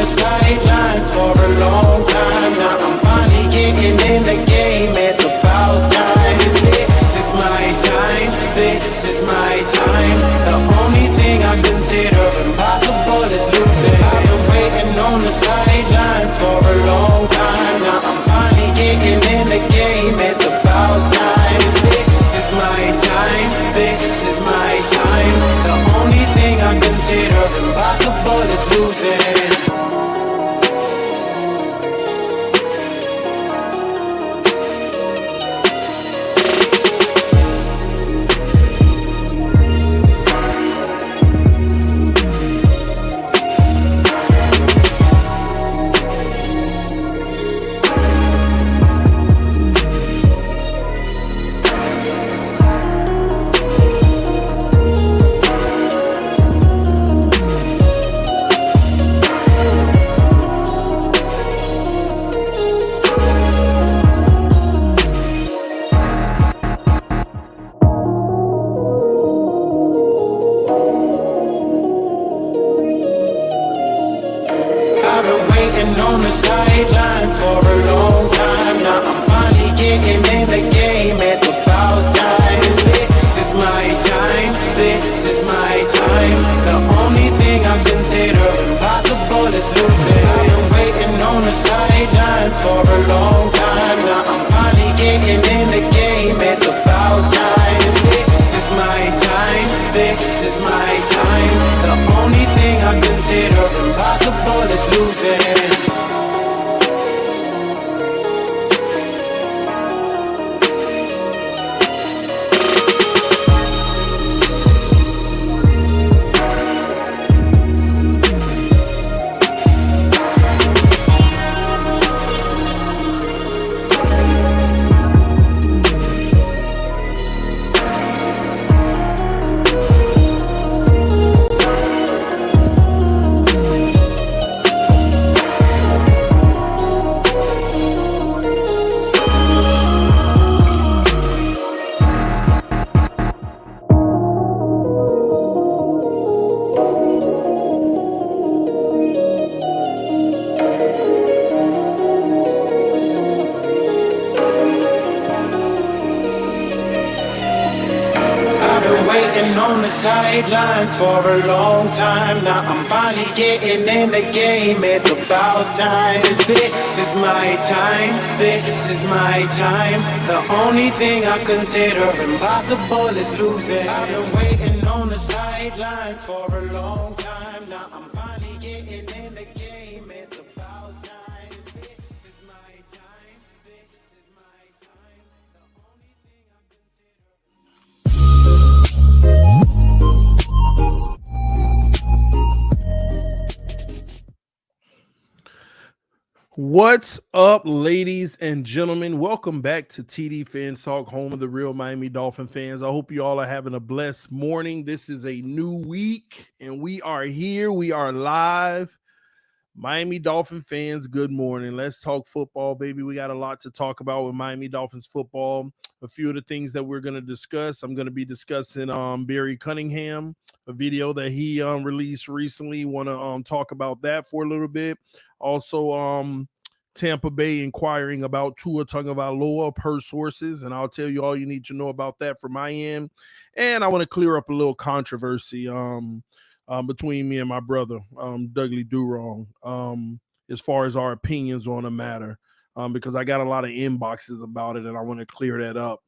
the sidelines for a long time. Now I'm finally getting in the game. It's about time. This is my time. This is my time. The only thing I consider impossible is losing. I've been waiting on the sidelines for a long time. Now I'm finally getting in the game. It's about time. This is my time. This is my time. The only thing I consider impossible is losing. On the sidelines for a long time. Now I'm finally getting in the game. It's about time. This is my time. This is my time. The only thing I consider impossible is losing. I've been waiting on the sidelines for a long time. Now I'm finally getting in the game. It's about time. This is my time. This is my time. The only thing I consider impossible is losing. On the sidelines for a long time. Now I'm finally getting in the game. It's about time. This is my time. This is my time. The only thing I consider impossible is losing. I've been waiting on the sidelines for a long time. Now I'm finally getting in the game. It's about time. This is my time. This is my time. The only thing I consider. What's up, ladies and gentlemen? Welcome back to TDPHINSTALK, home of the real Miami Dolphin fans. I hope you all are having a blessed morning. This is a new week, and we are here. We are live. Miami Dolphin fans, good morning. Let's talk football, baby. We got a lot to talk about with Miami Dolphins football. A few of the things that we're going to discuss. I'm going to be discussing Barry Cunningham, a video that he released recently. Want to talk about that for a little bit. Also, Tampa Bay inquiring about Tua Tagovailoa per sources, and I'll tell you all you need to know about that from my end. And I want to clear up a little controversy between me and my brother, Dougley Durong, as far as our opinions on the matter, because I got a lot of inboxes about it, and I want to clear that up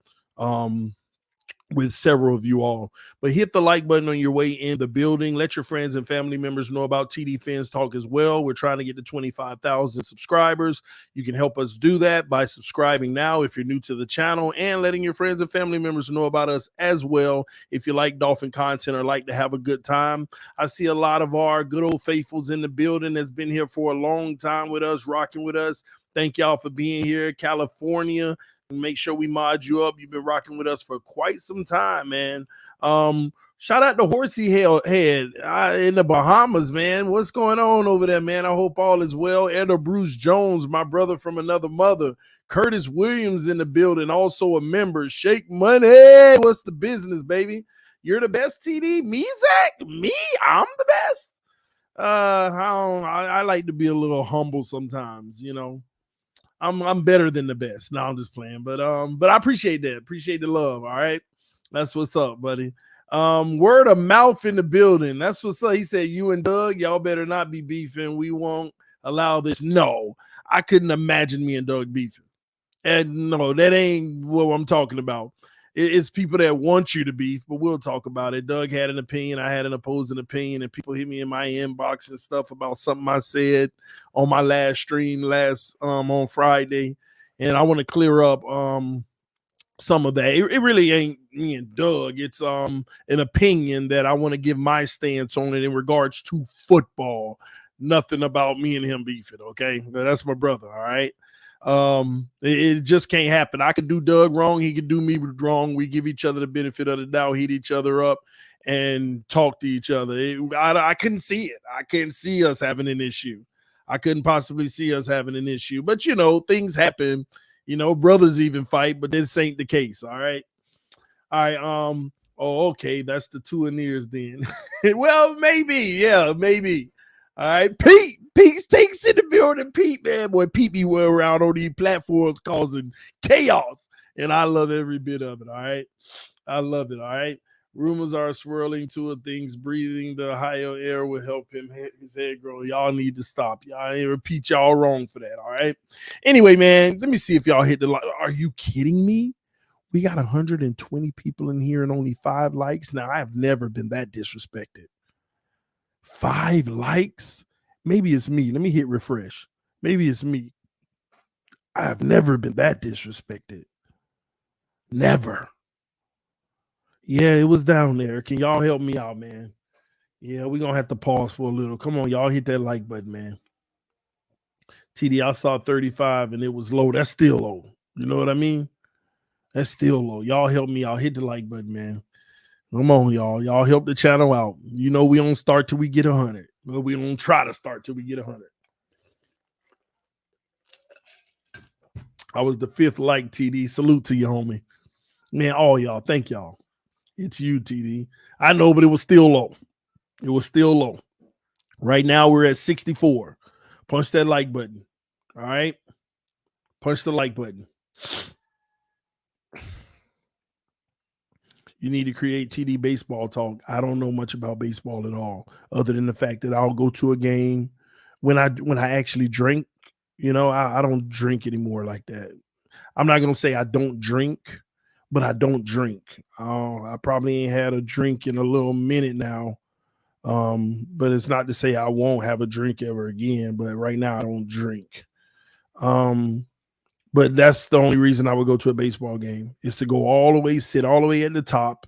with several of you all. But hit the like button on your way in the building. Let your friends and family members know about TDPHINSTALK as well. We're trying to get to 25,000 subscribers. You can help us do that by subscribing now if you're new to the channel, and letting your friends and family members know about us as well if you like Dolphin content or like to have a good time. I see a lot of our good old faithfuls in the building that's been here for a long time with us, rocking with us. Thank y'all for being here. California, make sure we mod you up. You've been rocking with us for quite some time, man. Shout out to Horsey Head in the Bahamas, man. What's going on over there, man? I hope all is well. Elder Bruce Jones, my brother from another mother. Curtis Williams in the building, also a member. Shake Money. What's the business, baby? You're the best, TD. Me, Zach? Me? I'm the best? I like to be a little humble sometimes, I'm better than the best. No, I'm just playing. But I appreciate that. Appreciate the love. All right. That's what's up, buddy. Word of mouth in the building. That's what's up. He said, you and Doug, y'all better not be beefing. We won't allow this. No, I couldn't imagine me and Doug beefing. And no, that ain't what I'm talking about. It's people that want you to beef, but we'll talk about it. Doug had an opinion, I had an opposing opinion, and people hit me in my inbox and stuff about something I said on my last stream on Friday. And I want to clear up some of that. It really ain't me and Doug. It's an opinion that I want to give my stance on it in regards to football. Nothing about me and him beefing, okay? But that's my brother, all right? It just can't happen. I could do Doug wrong, he could do me wrong. We give each other the benefit of the doubt, heat each other up, and talk to each other. I couldn't see it. I can't see us having an issue. I couldn't possibly see us having an issue. But things happen. Brothers even fight, but this ain't the case. All right. Oh, okay. That's the two ears then. Well, maybe. Yeah, maybe. All right. Pete takes in the building. Pete, man, boy, Pete be well around on these platforms causing chaos. And I love every bit of it. All right. I love it. All right. Rumors are swirling to things. Breathing the higher air will help his head grow. Y'all need to stop. Y'all ain't repeat y'all wrong for that. All right. Anyway, man, let me see if y'all hit the like. Are you kidding me? We got 120 people in here and only 5 likes. Now, I have never been that disrespected. 5 likes? Maybe it's me. Let me hit refresh. Maybe it's me. I have never been that disrespected. Never. Yeah, it was down there. Can y'all help me out, man? Yeah, we're going to have to pause for a little. Come on, y'all hit that like button, man. TD, I saw 35 and it was low. That's still low. You know what I mean? That's still low. Y'all help me out. Hit the like button, man. Come on, y'all. Y'all help the channel out. We don't start till we get 100. Well, we don't try to start till we get 100. I was the 5th like, TD. Salute to you, homie. Man, all y'all. Thank y'all. It's you, TD. I know, but it was still low. It was still low. Right now, we're at 64. Punch that like button. All right? Punch the like button. You need to create TD baseball talk. I don't know much about baseball at all, other than the fact that I'll go to a game when I actually drink. I don't drink anymore like that. I'm not gonna say I don't drink, but I don't drink. I probably ain't had a drink in a little minute now. But it's not to say I won't have a drink ever again. But right now I don't drink. But that's the only reason I would go to a baseball game is to go all the way, sit all the way at the top,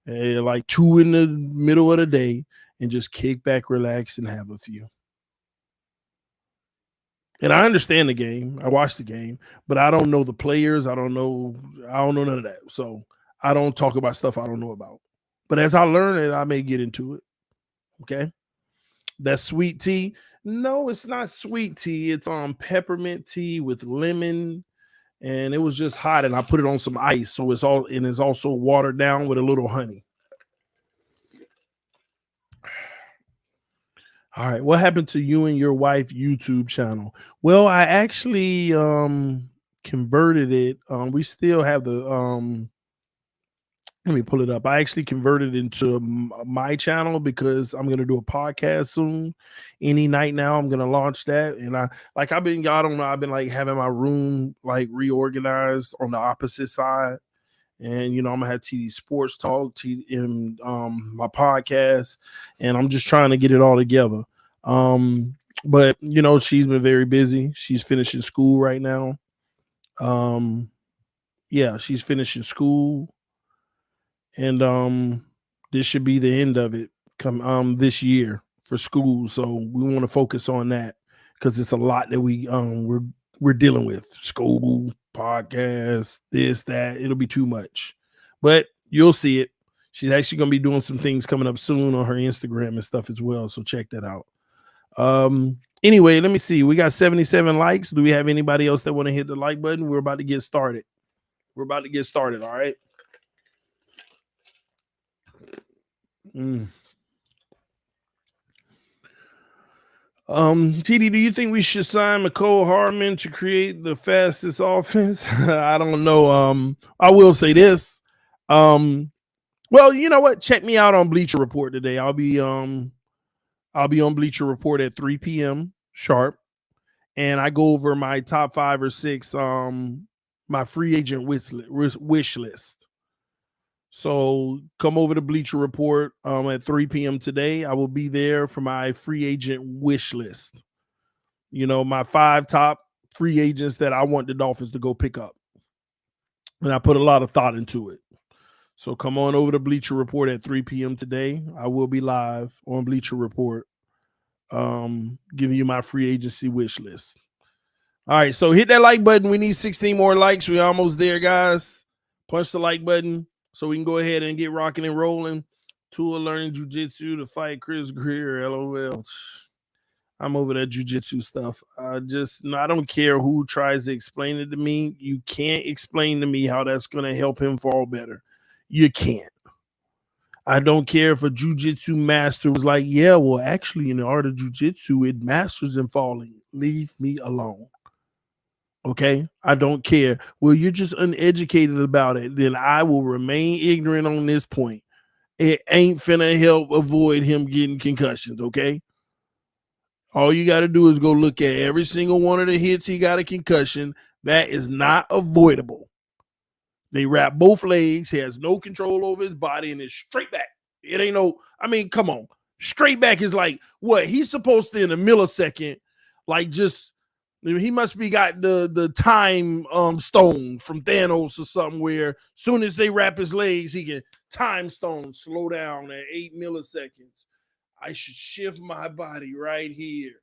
like 2 in the middle of the day, and just kick back, relax, and have a few. And I understand the game. I watch the game, but I don't know the players. I don't know none of that. So I don't talk about stuff I don't know about. But as I learn it, I may get into it. Okay. That's sweet tea. No, it's not sweet tea. It's peppermint tea with lemon. And it was just hot, and I put it on some ice. So it's also watered down with a little honey. All right. What happened to you and your wife YouTube channel? Well, I actually converted it. We still have the let me pull it up. I actually converted it into my channel because I'm going to do a podcast soon. Any night now, I'm going to launch that. And I've been like having my room like reorganized on the opposite side. And, I'm going to have TD Sports Talk in my podcast. And I'm just trying to get it all together. But, she's been very busy. She's finishing school right now. Yeah, she's finishing school. And this should be the end of it come this year for school. So we want to focus on that because it's a lot that we're dealing with. School, podcast, this, that. It'll be too much. But you'll see it. She's actually gonna be doing some things coming up soon on her Instagram and stuff as well. So check that out. Anyway, let me see. We got 77 likes. Do we have anybody else that want to hit the like button? We're about to get started. All right. TD, do you think we should sign McCole Hardman to create the fastest offense? I don't know. I will say this. Well, you know what? Check me out on Bleacher Report today. I'll be on Bleacher Report at 3 p.m. sharp, and I go over my top 5 or 6 my free agent wish list. So come over to Bleacher Report at 3 p.m. today. I will be there for my free agent wish list. You know, my 5 top free agents that I want the Dolphins to go pick up. And I put a lot of thought into it. So come on over to Bleacher Report at 3 p.m. today. I will be live on Bleacher Report, giving you my free agency wish list. All right, so hit that like button. We need 16 more likes. We're almost there, guys. Punch the like button so we can go ahead and get rocking and rolling. Tua learning jiu-jitsu to fight Chris Greer. LOL. I'm over that jiu-jitsu stuff. I don't care who tries to explain it to me. You can't explain to me how that's going to help him fall better. You can't. I don't care if a jiu-jitsu master was like, yeah, well, actually, in the art of jiu-jitsu, it masters in falling. Leave me alone. Okay? I don't care. Well, you're just uneducated about it. Then I will remain ignorant on this point. It ain't finna help avoid him getting concussions, okay? All you got to do is go look at every single one of the hits he got a concussion. That is not avoidable. They wrap both legs. He has no control over his body, and it's straight back. It ain't no, I mean, come on. Straight back is like what? He's supposed to, in a millisecond, like just, he must be got the time stone from Thanos or something where soon as they wrap his legs, he can time stone, slow down at 8 milliseconds. I should shift my body right here.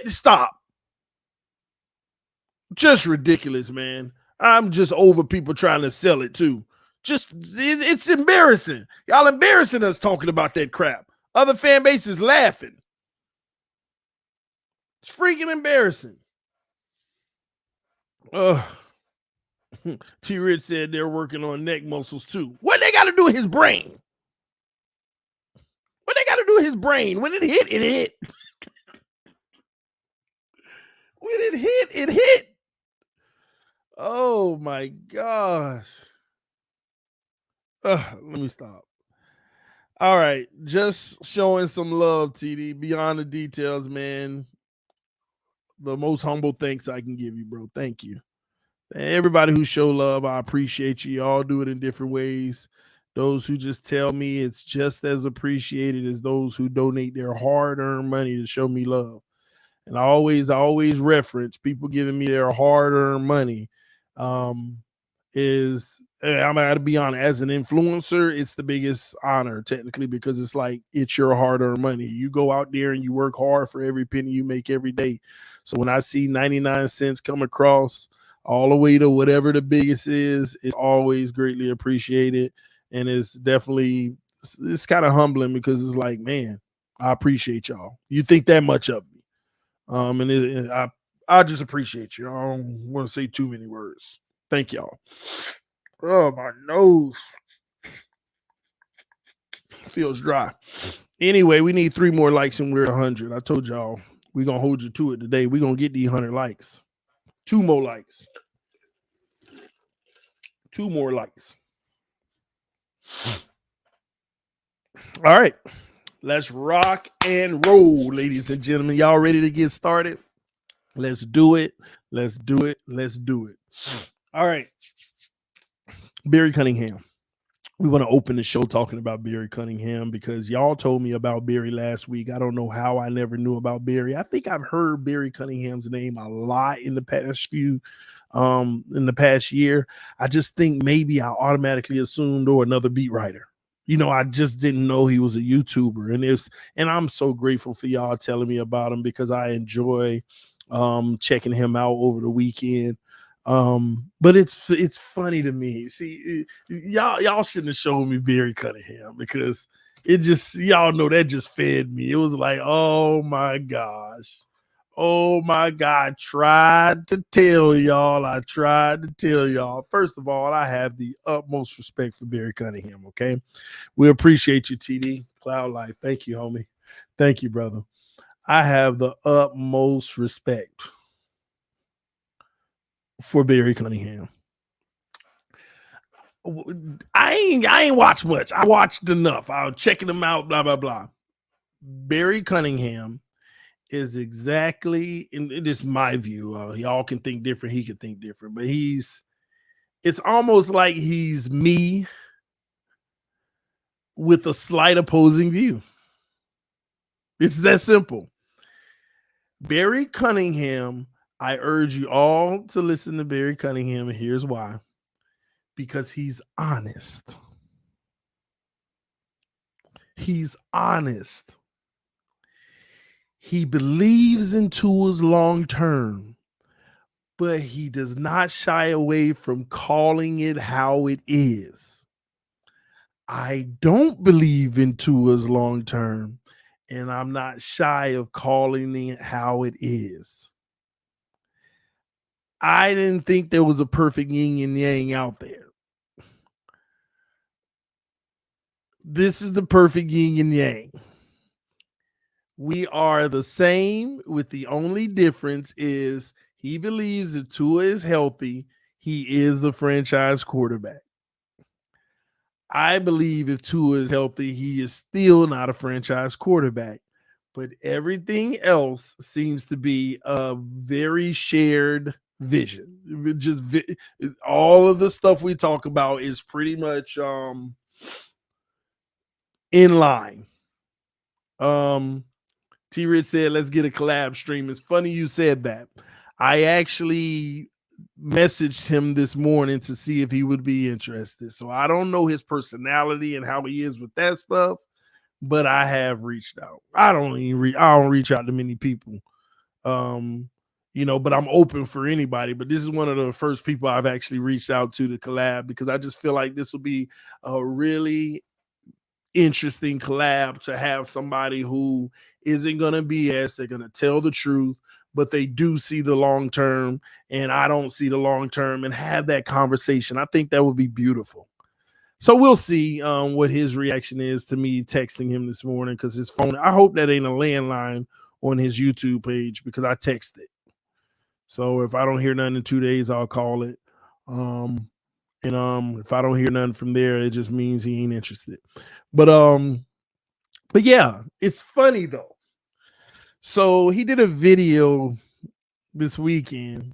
Stop. Just ridiculous, man. I'm just over people trying to sell it too. It's embarrassing. Y'all embarrassing us talking about that crap. Other fan bases laughing. It's freaking embarrassing. T-Rich said they're working on neck muscles too. What they got to do with his brain? What they got to do with his brain? When it hit, it hit. When it hit, it hit. Oh my gosh. Let me stop. All right. Just showing some love, TD. Beyond the details, man. The most humble thanks I can give you, bro. Thank you. Everybody who show love, I appreciate you. Y'all do it in different ways. Those who just tell me it's just as appreciated as those who donate their hard-earned money to show me love. And I always reference people giving me their hard-earned money. I'm going to be honest, as an influencer, it's the biggest honor technically because it's like it's your hard-earned money. You go out there and you work hard for every penny you make every day. So when I see 99 cents come across all the way to whatever the biggest is, it's always greatly appreciated. And it's kind of humbling because it's like, man, I appreciate y'all. You think that much of me. I just appreciate you. I don't want to say too many words. Thank y'all. Oh, my nose feels dry. Anyway, we need 3 more likes and we're at 100. I told y'all we're going to hold you to it today. We're going to get these 100 likes. 2 more likes. 2 more likes. All right. Let's rock and roll, ladies and gentlemen. Y'all ready to get started? Let's do it. Let's do it. Let's do it. All right. Barry Cunningham. We want to open the show talking about Barry Cunningham because y'all told me about Barry last week. I don't know how I never knew about Barry. I think I've heard Barry Cunningham's name a lot in the past year. I just think maybe I automatically assumed another beat writer. You know, I just didn't know he was a YouTuber. And I'm so grateful for y'all telling me about him because I enjoy checking him out over the weekend. But it's funny to me. See, y'all shouldn't have shown me Barry Cunningham because it just, y'all know that just fed me. It was like, oh my gosh. Oh my God. I tried to tell y'all. First of all, I have the utmost respect for Barry Cunningham. Okay. We appreciate you, TD. Cloud Life. Thank you, homie. Thank you, brother. I have the utmost respect for Barry Cunningham. I ain't watched much. I watched enough. I was checking him out, blah, blah, blah. Barry Cunningham is exactly, and it is my view. Y'all can think different. He can think different, but it's almost like he's me with a slight opposing view. It's that simple. Barry Cunningham, I urge you all to listen to Barry Cunningham, and here's why. Because he's honest. He's honest. He believes in Tua's long term, but he does not shy away from calling it how it is. I don't believe in Tua's long term, and I'm not shy of calling it how it is. I didn't think there was a perfect yin and yang out there. This is the perfect yin and yang. We are the same, with the only difference is he believes if Tua is healthy, he is a franchise quarterback. I believe if Tua is healthy, he is still not a franchise quarterback. But everything else seems to be a very shared vision. All of the stuff we talk about is pretty much in line. T-Rich said, let's get a collab stream. It's funny you said that. I actually messaged him this morning to see if he would be interested. So I don't know his personality and how he is with that stuff, but I have reached out. I don't reach out to many people. But I'm open for anybody. But this is one of the first people I've actually reached out to collab, because I just feel like this will be a really interesting collab to have somebody who isn't going to BS. They're going to tell the truth, but they do see the long term, and I don't see the long term, and have that conversation. I think that would be beautiful. So we'll see what his reaction is to me texting him this morning, because his phone, I hope that ain't a landline on his YouTube page, because I texted. So if I don't hear nothing in 2 days, I'll call it. If I don't hear nothing from there, it just means he ain't interested. But yeah, it's funny though. So he did a video this weekend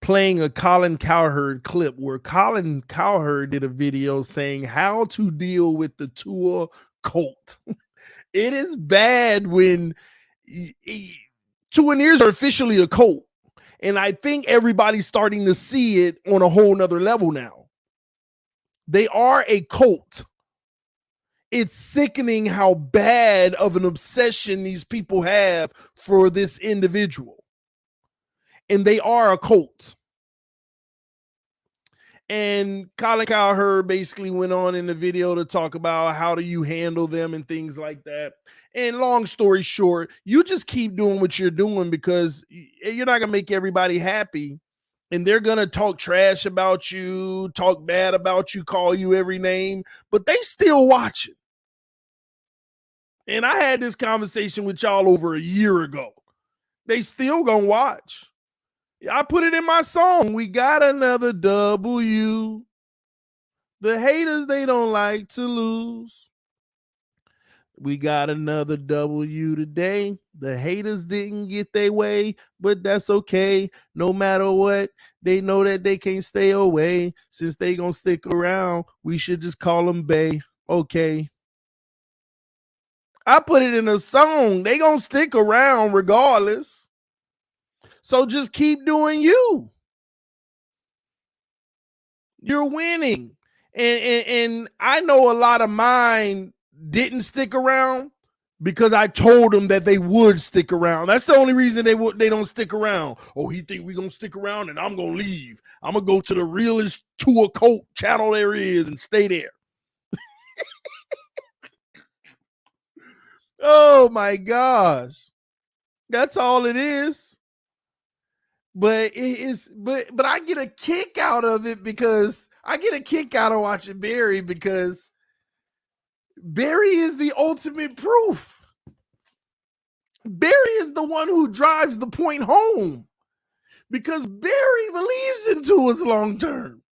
playing a Colin Cowherd clip, where Colin Cowherd did a video saying how to deal with the Tua cult. It is bad when Tuaneers are officially a cult. And I think everybody's starting to see it on a whole nother level now. They are a cult. It's sickening how bad of an obsession these people have for this individual. And they are a cult. And Colin Cowherd basically went on in the video to talk about how do you handle them and things like that. And long story short, you just keep doing what you're doing, because you're not going to make everybody happy. And they're going to talk trash about you, talk bad about you, call you every name, but they still watching. And I had this conversation with y'all over a year ago. They still going to watch. I put it in my song. We got another W. The haters, they don't like to lose. We got another W today. The haters didn't get their way, but that's okay. No matter what, they know that they can't stay away. Since they gonna stick around, we should just call them Bay. Okay. I put it in a song. They gonna stick around regardless. So just keep doing you. You're winning. And I know a lot of mine didn't stick around because I told them that they would stick around. That's the only reason they don't stick around. Oh, he think we gonna stick around and I'm gonna leave. I'm gonna go to the realest Tua cult channel there is and stay there. Oh my gosh. That's all it is. But it is, but I get a kick out of it, because I get a kick out of watching Barry, because Barry is the ultimate proof. Barry is the one who drives the point home because Barry believes in Tua's long term.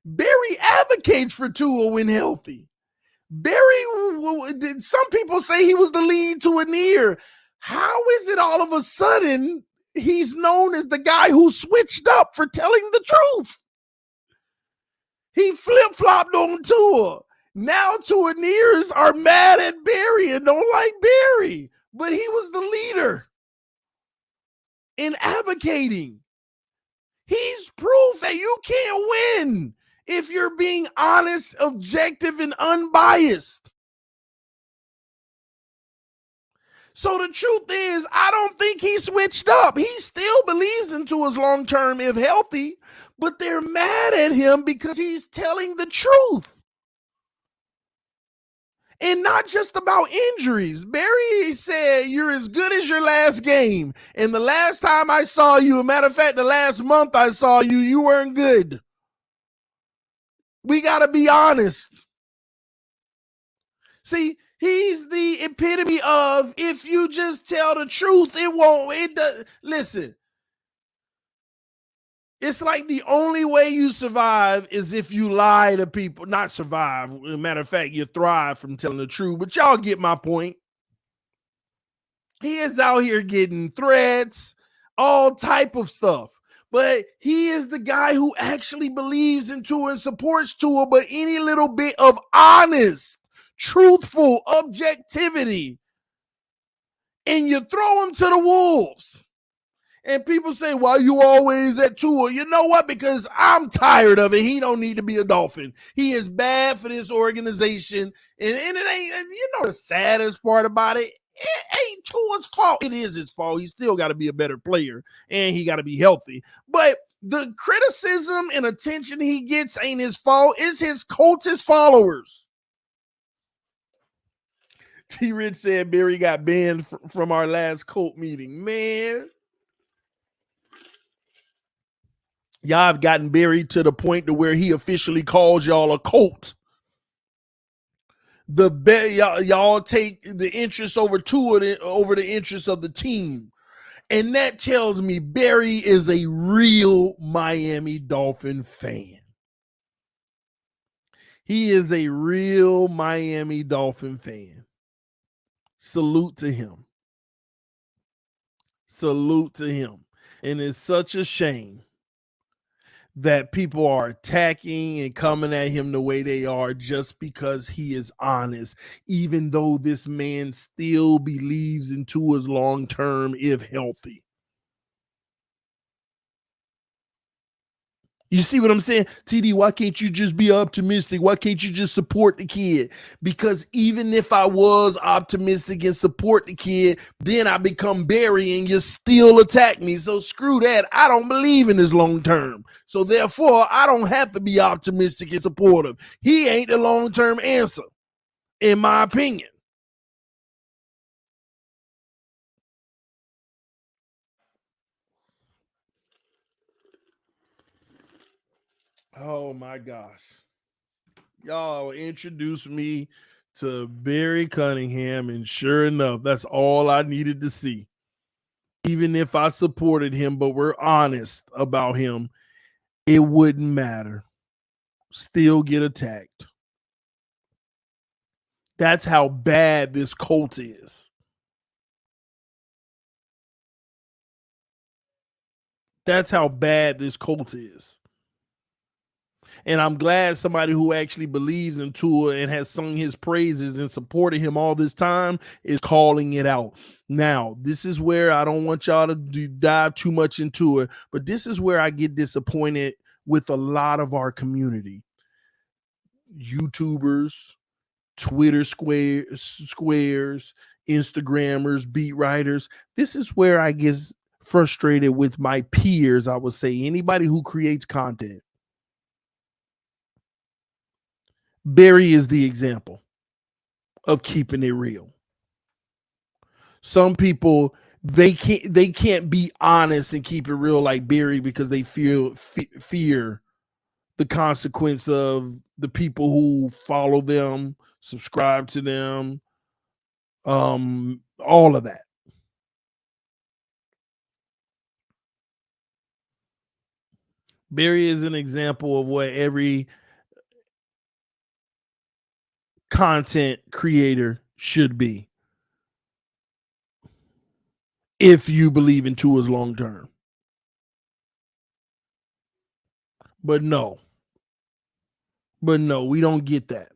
Barry advocates for Tua when healthy. Barry, some people say he was the lead to a near. How is it all of a sudden he's known as the guy who switched up for telling the truth? He flip-flopped on Tua. Now Tua nears are mad at Barry and don't like Barry. But he was the leader in advocating. He's proof that you can't win if you're being honest, objective, and unbiased. So the truth is, I don't think he switched up. He still believes in Tua's long term if healthy, but they're mad at him because he's telling the truth. And not just about injuries. Barry said, you're as good as your last game. And the last time I saw you, a matter of fact, the last month I saw you, you weren't good. We got to be honest. See, he's the epitome of if you just tell the truth, it won't. It does. Listen, it's like the only way you survive is if you lie to people. Not survive. As a matter of fact, you thrive from telling the truth. But y'all get my point. He is out here getting threats, all type of stuff. But he is the guy who actually believes in Tua and supports Tua, but any little bit of honest, truthful objectivity, and you throw him to the wolves. And people say, why you always at Tua? You know what? Because I'm tired of it. He don't need to be a Dolphin. He is bad for this organization. And it ain't, you know, the saddest part about it, it ain't Tua's fault. It is his fault. He still got to be a better player, and he got to be healthy. But the criticism and attention he gets ain't his fault. It's his cultist followers. T-Rich said Barry got banned from our last cult meeting. Man. Y'all have gotten Barry to the point to where he officially calls y'all a cult. Y'all take the interest over Tua over the interest of the team. And that tells me Barry is a real Miami Dolphin fan. He is a real Miami Dolphin fan. Salute to him. Salute to him. And it's such a shame that people are attacking and coming at him the way they are just because he is honest, even though this man still believes in Tua's long term if healthy. You see what I'm saying? TD, why can't you just be optimistic? Why can't you just support the kid? Because even if I was optimistic and support the kid, then I become Barry and you still attack me. So screw that. I don't believe in his long term. So therefore, I don't have to be optimistic and supportive. He ain't the long-term answer, in my opinion. Oh my gosh. Y'all introduced me to Barry Cunningham, and sure enough, that's all I needed to see. Even if I supported him, but we're honest about him, it wouldn't matter. Still get attacked. That's how bad this cult is. That's how bad this cult is. And I'm glad somebody who actually believes in Tua and has sung his praises and supported him all this time is calling it out. Now, this is where I don't want y'all to dive too much into it, but this is where I get disappointed with a lot of our community. YouTubers, Twitter squares, Instagrammers, beat writers. This is where I get frustrated with my peers, I would say. Anybody who creates content. Barry is the example of keeping it real. Some people they can't be honest and keep it real like Barry because they fear the consequence of the people who follow them, subscribe to them, all of that. Barry is an example of what every content creator should be if you believe in Tua's long term. But no, we don't get that.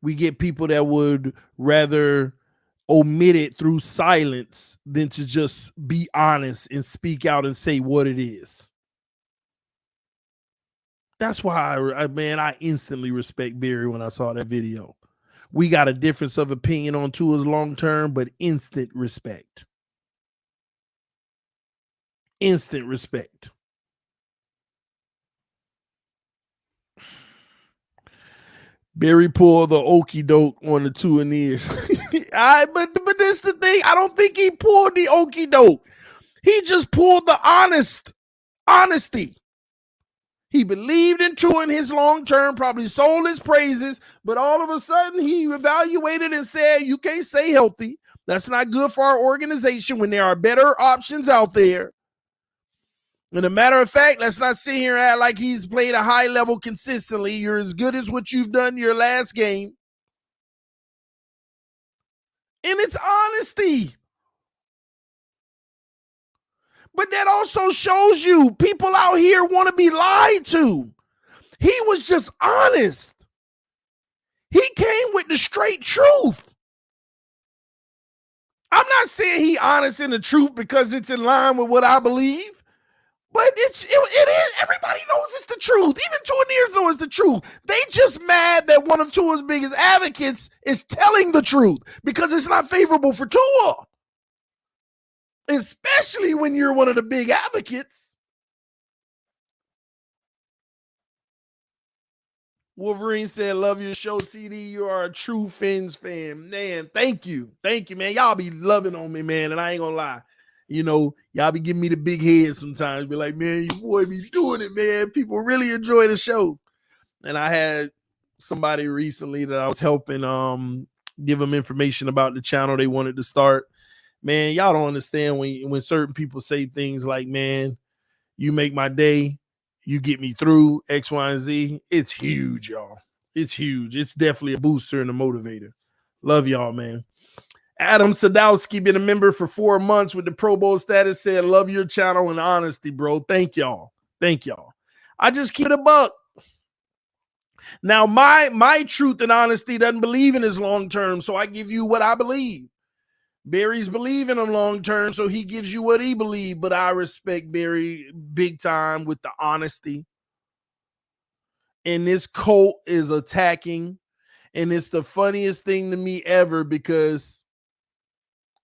We get people that would rather omit it through silence than to just be honest and speak out and say what it is. That's why I instantly respect Barry when I saw that video. We got a difference of opinion on Tua's long term, but instant respect. Instant respect. Barry pulled the okey doke on the Tua ears. But this the thing. I don't think he pulled the okey doke. He just pulled the honesty. He believed in Tua in his long term, probably sold his praises, but all of a sudden he evaluated and said, you can't stay healthy. That's not good for our organization when there are better options out there. And a matter of fact, let's not sit here and act like he's played a high level consistently. You're as good as what you've done your last game. And it's honesty. But that also shows you people out here want to be lied to. He was just honest. He came with the straight truth. I'm not saying he honest in the truth because it's in line with what I believe. But it is. Everybody knows it's the truth. Even Tua knows it's the truth. They just mad that one of Tua's biggest advocates is telling the truth because it's not favorable for Tua. Especially when you're one of the big advocates. Wolverine said, love your show, TD. You are a true Fins fan. Man, thank you. Thank you, man. Y'all be loving on me, man. And I ain't gonna lie. You know, y'all be giving me the big head sometimes. Be like, man, your boy be doing it, man. People really enjoy the show. And I had somebody recently that I was helping give them information about the channel they wanted to start. Man, y'all don't understand when certain people say things like, man, you make my day, you get me through X, Y, and Z. It's huge, y'all. It's huge. It's definitely a booster and a motivator. Love y'all, man. Adam Sadowski, been a member for 4 months with the Pro Bowl status, said, love your channel and honesty, bro. Thank y'all. Thank y'all. I just keep it a buck. Now, my truth and honesty doesn't believe in his long term, so I give you what I believe. Barry's believing him long term, so he gives you what he believes, but I respect Barry big time with the honesty. And this cult is attacking, and it's the funniest thing to me ever because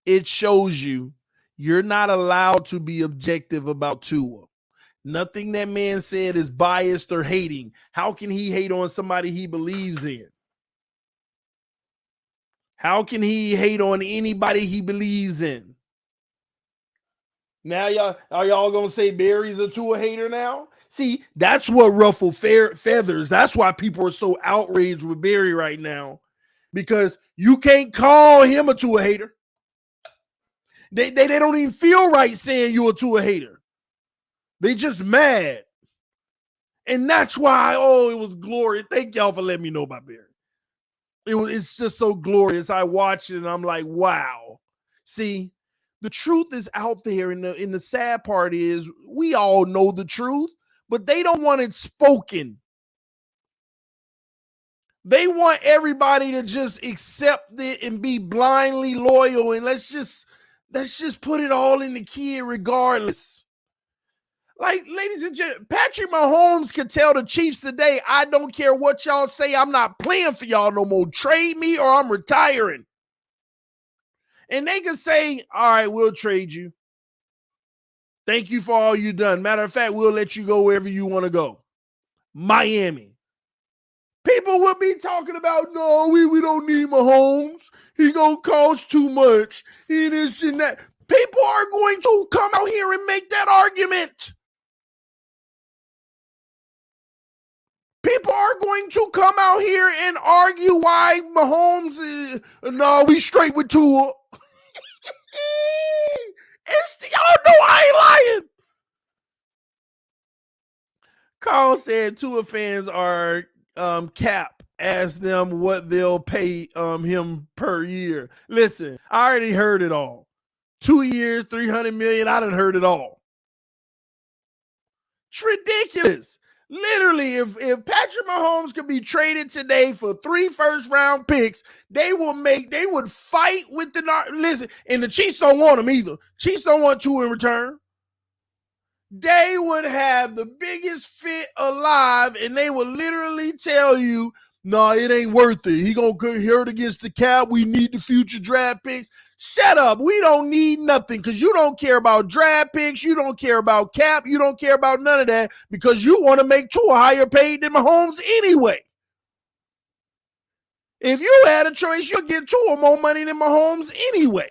it shows you're not allowed to be objective about Tua. Nothing that man said is biased or hating. How can he hate on somebody he believes in? How can he hate on anybody he believes in? Now are y'all gonna say Barry's a Tua hater now? See, that's what ruffled feathers. That's why people are so outraged with Barry right now, because you can't call him a Tua hater. They don't even feel right saying you're a Tua hater. They just mad. And that's why, it was glorious. Thank y'all for letting me know about Barry. It's just so glorious. I watch it and I'm like, wow. See, the truth is out there, and the sad part is we all know the truth, but they don't want it spoken. They want everybody to just accept it and be blindly loyal, and let's just put it all in the kid regardless. Like, ladies and gentlemen, Patrick Mahomes could tell the Chiefs today, I don't care what y'all say, I'm not playing for y'all no more. Trade me or I'm retiring. And they can say, all right, we'll trade you. Thank you for all you done. Matter of fact, we'll let you go wherever you want to go. Miami. People will be talking about, no, we don't need Mahomes. He gonna cost too much. He this and that. People are going to come out here and make that argument. People are going to come out here and argue why Mahomes is, no, we straight with Tua. Y'all know I ain't lying. Carl said Tua fans are cap. Ask them what they'll pay him per year. Listen, I already heard it all. 2 years, 300 million. I done heard it all. It's ridiculous. Literally, if Patrick Mahomes could be traded today for 3 first-round picks, they would fight with the listen, and the Chiefs don't want him either. Chiefs don't want Tua in return. They would have the biggest fit alive, and they would literally tell you, no, it ain't worth it. He gonna get hurt against the cap. We need the future draft picks. Shut up. We don't need nothing because you don't care about draft picks. You don't care about cap. You don't care about none of that because you want to make Tua higher paid than Mahomes anyway. If you had a choice, you'll get Tua more money than Mahomes anyway.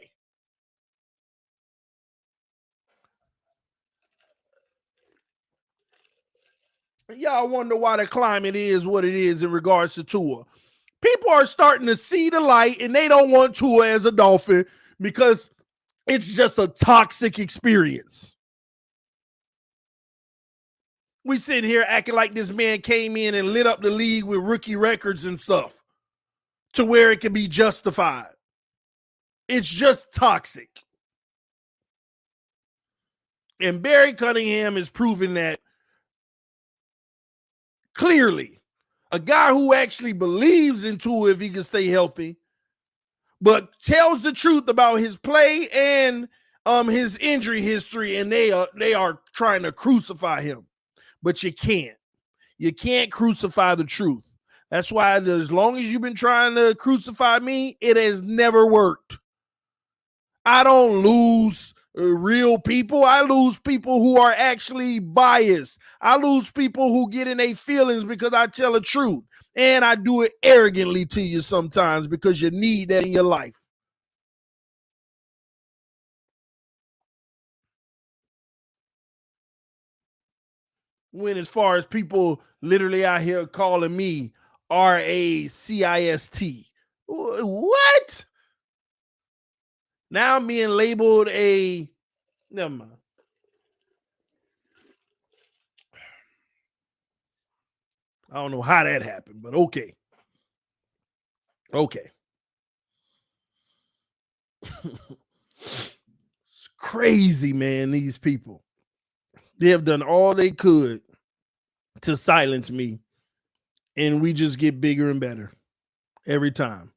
Y'all wonder why the climate is what it is in regards to Tua. People are starting to see the light and they don't want Tua as a Dolphin because it's just a toxic experience. We sitting here acting like this man came in and lit up the league with rookie records and stuff to where it can be justified. It's just toxic. And Barry Cunningham is proving that clearly. A guy who actually believes in Tua if he can stay healthy, but tells the truth about his play and his injury history, and they are trying to crucify him. But you can't. You can't crucify the truth. That's why as long as you've been trying to crucify me, it has never worked. I don't lose real people. I lose people who are actually biased. I lose people who get in their feelings because I tell the truth. And I do it arrogantly to you sometimes because you need that in your life. When as far as people literally out here calling me RACIST. What? Now I'm being labeled a... Never mind. I don't know how that happened, but okay. Okay. It's crazy, man, these people. They have done all they could to silence me, and we just get bigger and better every time.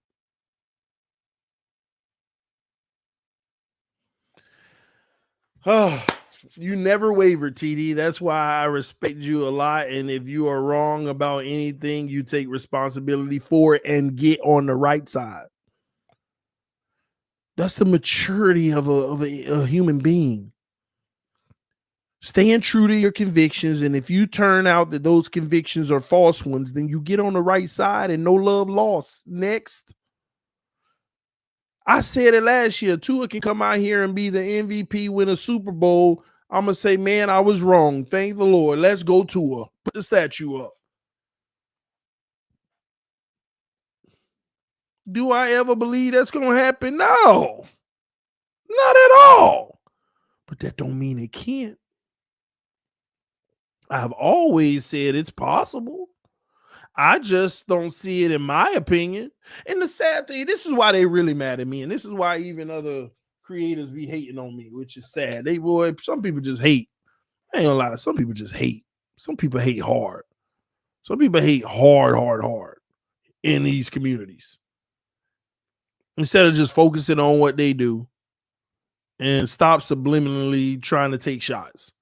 Oh, you never wavered, TD. That's why I respect you a lot. And if you are wrong about anything, you take responsibility for it and get on the right side. That's the maturity of a human being. Staying true to your convictions. And if you turn out that those convictions are false ones, then you get on the right side and no love lost. Next. I said it last year. Tua can come out here and be the MVP, win a Super Bowl. I'm going to say, man, I was wrong. Thank the Lord. Let's go Tua. Put the statue up. Do I ever believe that's going to happen? No. Not at all. But that don't mean it can't. I've always said it's possible. I just don't see it in my opinion. And the sad thing, this is why they really mad at me. And this is why even other creators be hating on me, which is sad. Some people just hate. I ain't gonna lie. Some people just hate. Some people hate hard. Some people hate hard in these communities. Instead of just focusing on what they do and stop subliminally trying to take shots.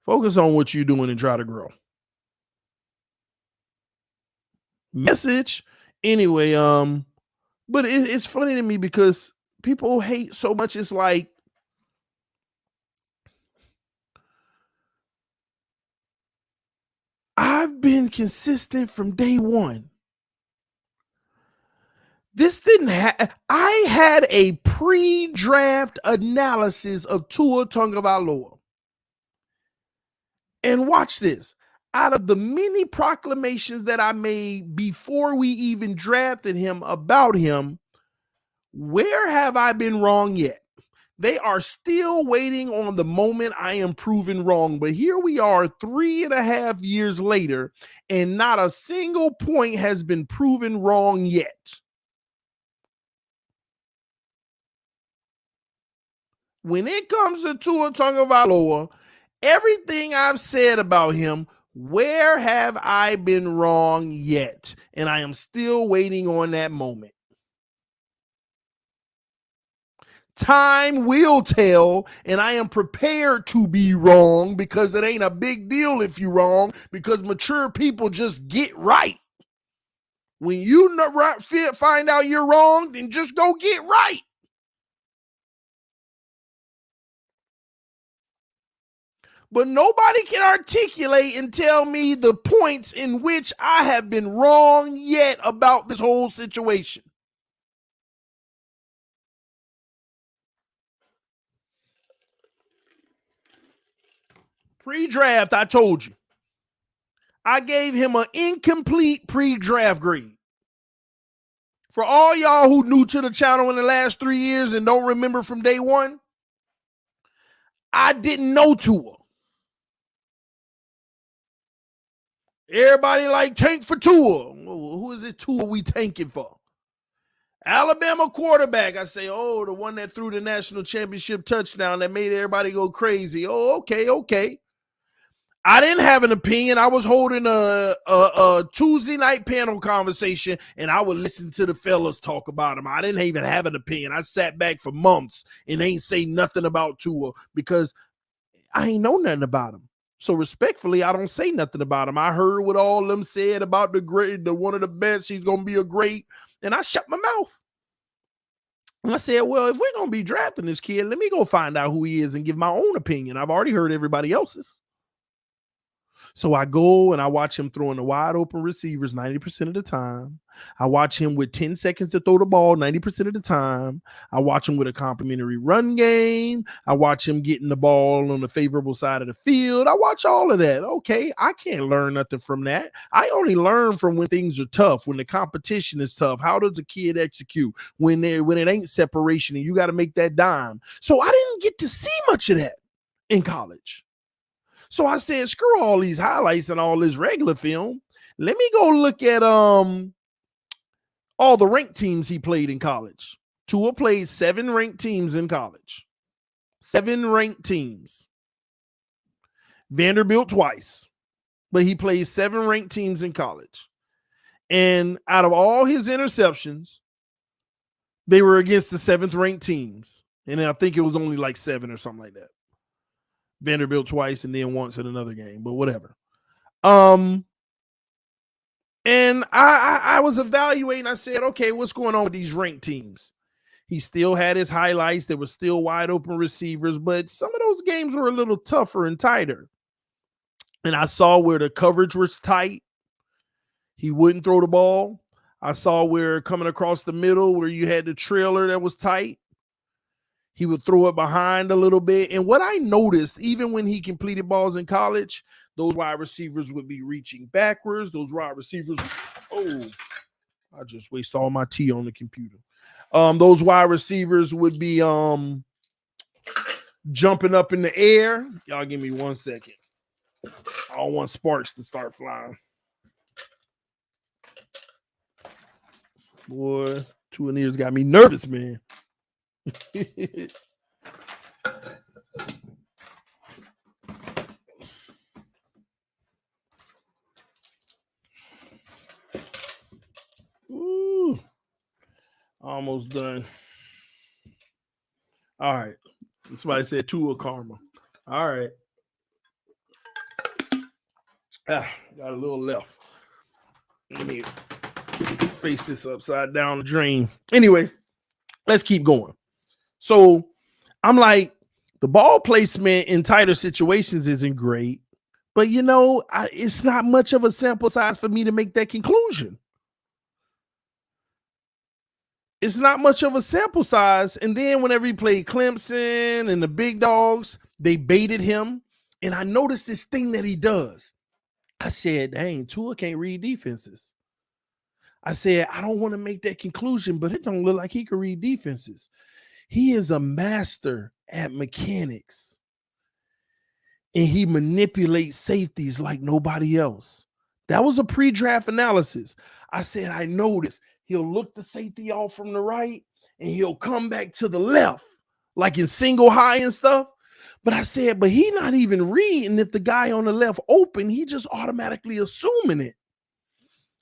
Focus on what you're doing and try to grow. Message anyway. But it's funny to me because people hate so much. It's like I've been consistent from day one. This didn't have. I had a pre-draft analysis of Tua Tagovailoa, and watch this. Out of the many proclamations that I made before we even drafted him about him, where have I been wrong yet? They are still waiting on the moment I am proven wrong. But here we are 3.5 years later, and not a single point has been proven wrong yet. When it comes to Tua Tagovailoa, everything I've said about him, where have I been wrong yet? And I am still waiting on that moment. Time will tell, and I am prepared to be wrong because it ain't a big deal if you're wrong, because mature people just get right. When you find out you're wrong, then just go get right. But nobody can articulate and tell me the points in which I have been wrong yet about this whole situation. Pre-draft, I told you. I gave him an incomplete pre-draft grade. For all y'all who new to the channel in the last 3 years and don't remember from day one, I didn't know Tua. Everybody like tank for Tua. Who is this Tua we tanking for? Alabama quarterback. I say, oh, the one that threw the national championship touchdown that made everybody go crazy. Oh, okay. I didn't have an opinion. I was holding a Tuesday night panel conversation, and I would listen to the fellas talk about him. I didn't even have an opinion. I sat back for months and ain't say nothing about Tua because I ain't know nothing about him. So respectfully, I don't say nothing about him. I heard what all of them said about the one of the best. He's gonna be a great, and I shut my mouth. And I said, well, if we're gonna be drafting this kid, let me go find out who he is and give my own opinion. I've already heard everybody else's. So I go and I watch him throwing the wide open receivers 90% of the time. I watch him with 10 seconds to throw the ball 90% of the time. I watch him with a complimentary run game. I watch him getting the ball on the favorable side of the field. I watch all of that. Okay, I can't learn nothing from that. I only learn from when things are tough, when the competition is tough. How does a kid execute when it ain't separation and you got to make that dime? So I didn't get to see much of that in college. So I said, screw all these highlights and all this regular film. Let me go look at all the ranked teams he played in college. Tua played 7 ranked teams in college. 7 ranked teams. Vanderbilt twice. But he played 7 ranked teams in college. And out of all his interceptions, they were against the 7th ranked teams. And I think it was only like 7 or something like that. Vanderbilt twice and then once in another game, but whatever. And I was evaluating. I said, okay, what's going on with these ranked teams? He still had his highlights. There were still wide open receivers, but some of those games were a little tougher and tighter. And I saw where the coverage was tight. He wouldn't throw the ball. I saw where coming across the middle where you had the trailer that was tight. He would throw it behind a little bit. And what I noticed, even when he completed balls in college, those wide receivers would be reaching backwards. Those wide receivers, I just wasted all my tea on the computer. Those wide receivers would be jumping up in the air. Y'all give me 1 second. I don't want sparks to start flying. Boy, 2 in ears got me nervous, man. Ooh, almost done. All right. Somebody said Tua karma. All right. Got a little left. Let me face this upside down the drain. Anyway, let's keep going. So I'm like, the ball placement in tighter situations isn't great, but it's not much of a sample size for me to make that conclusion. It's not much of a sample size. And then whenever he played Clemson and the big dogs, they baited him. And I noticed this thing that he does. I said, dang, Tua can't read defenses. I said, I don't want to make that conclusion, but it don't look like he can read defenses. He is a master at mechanics, and he manipulates safeties like nobody else. That was a pre-draft analysis. I said, I noticed he'll look the safety off from the right and he'll come back to the left, like in single high and stuff. But I said, but he not even reading if the guy on the left open, he just automatically assuming it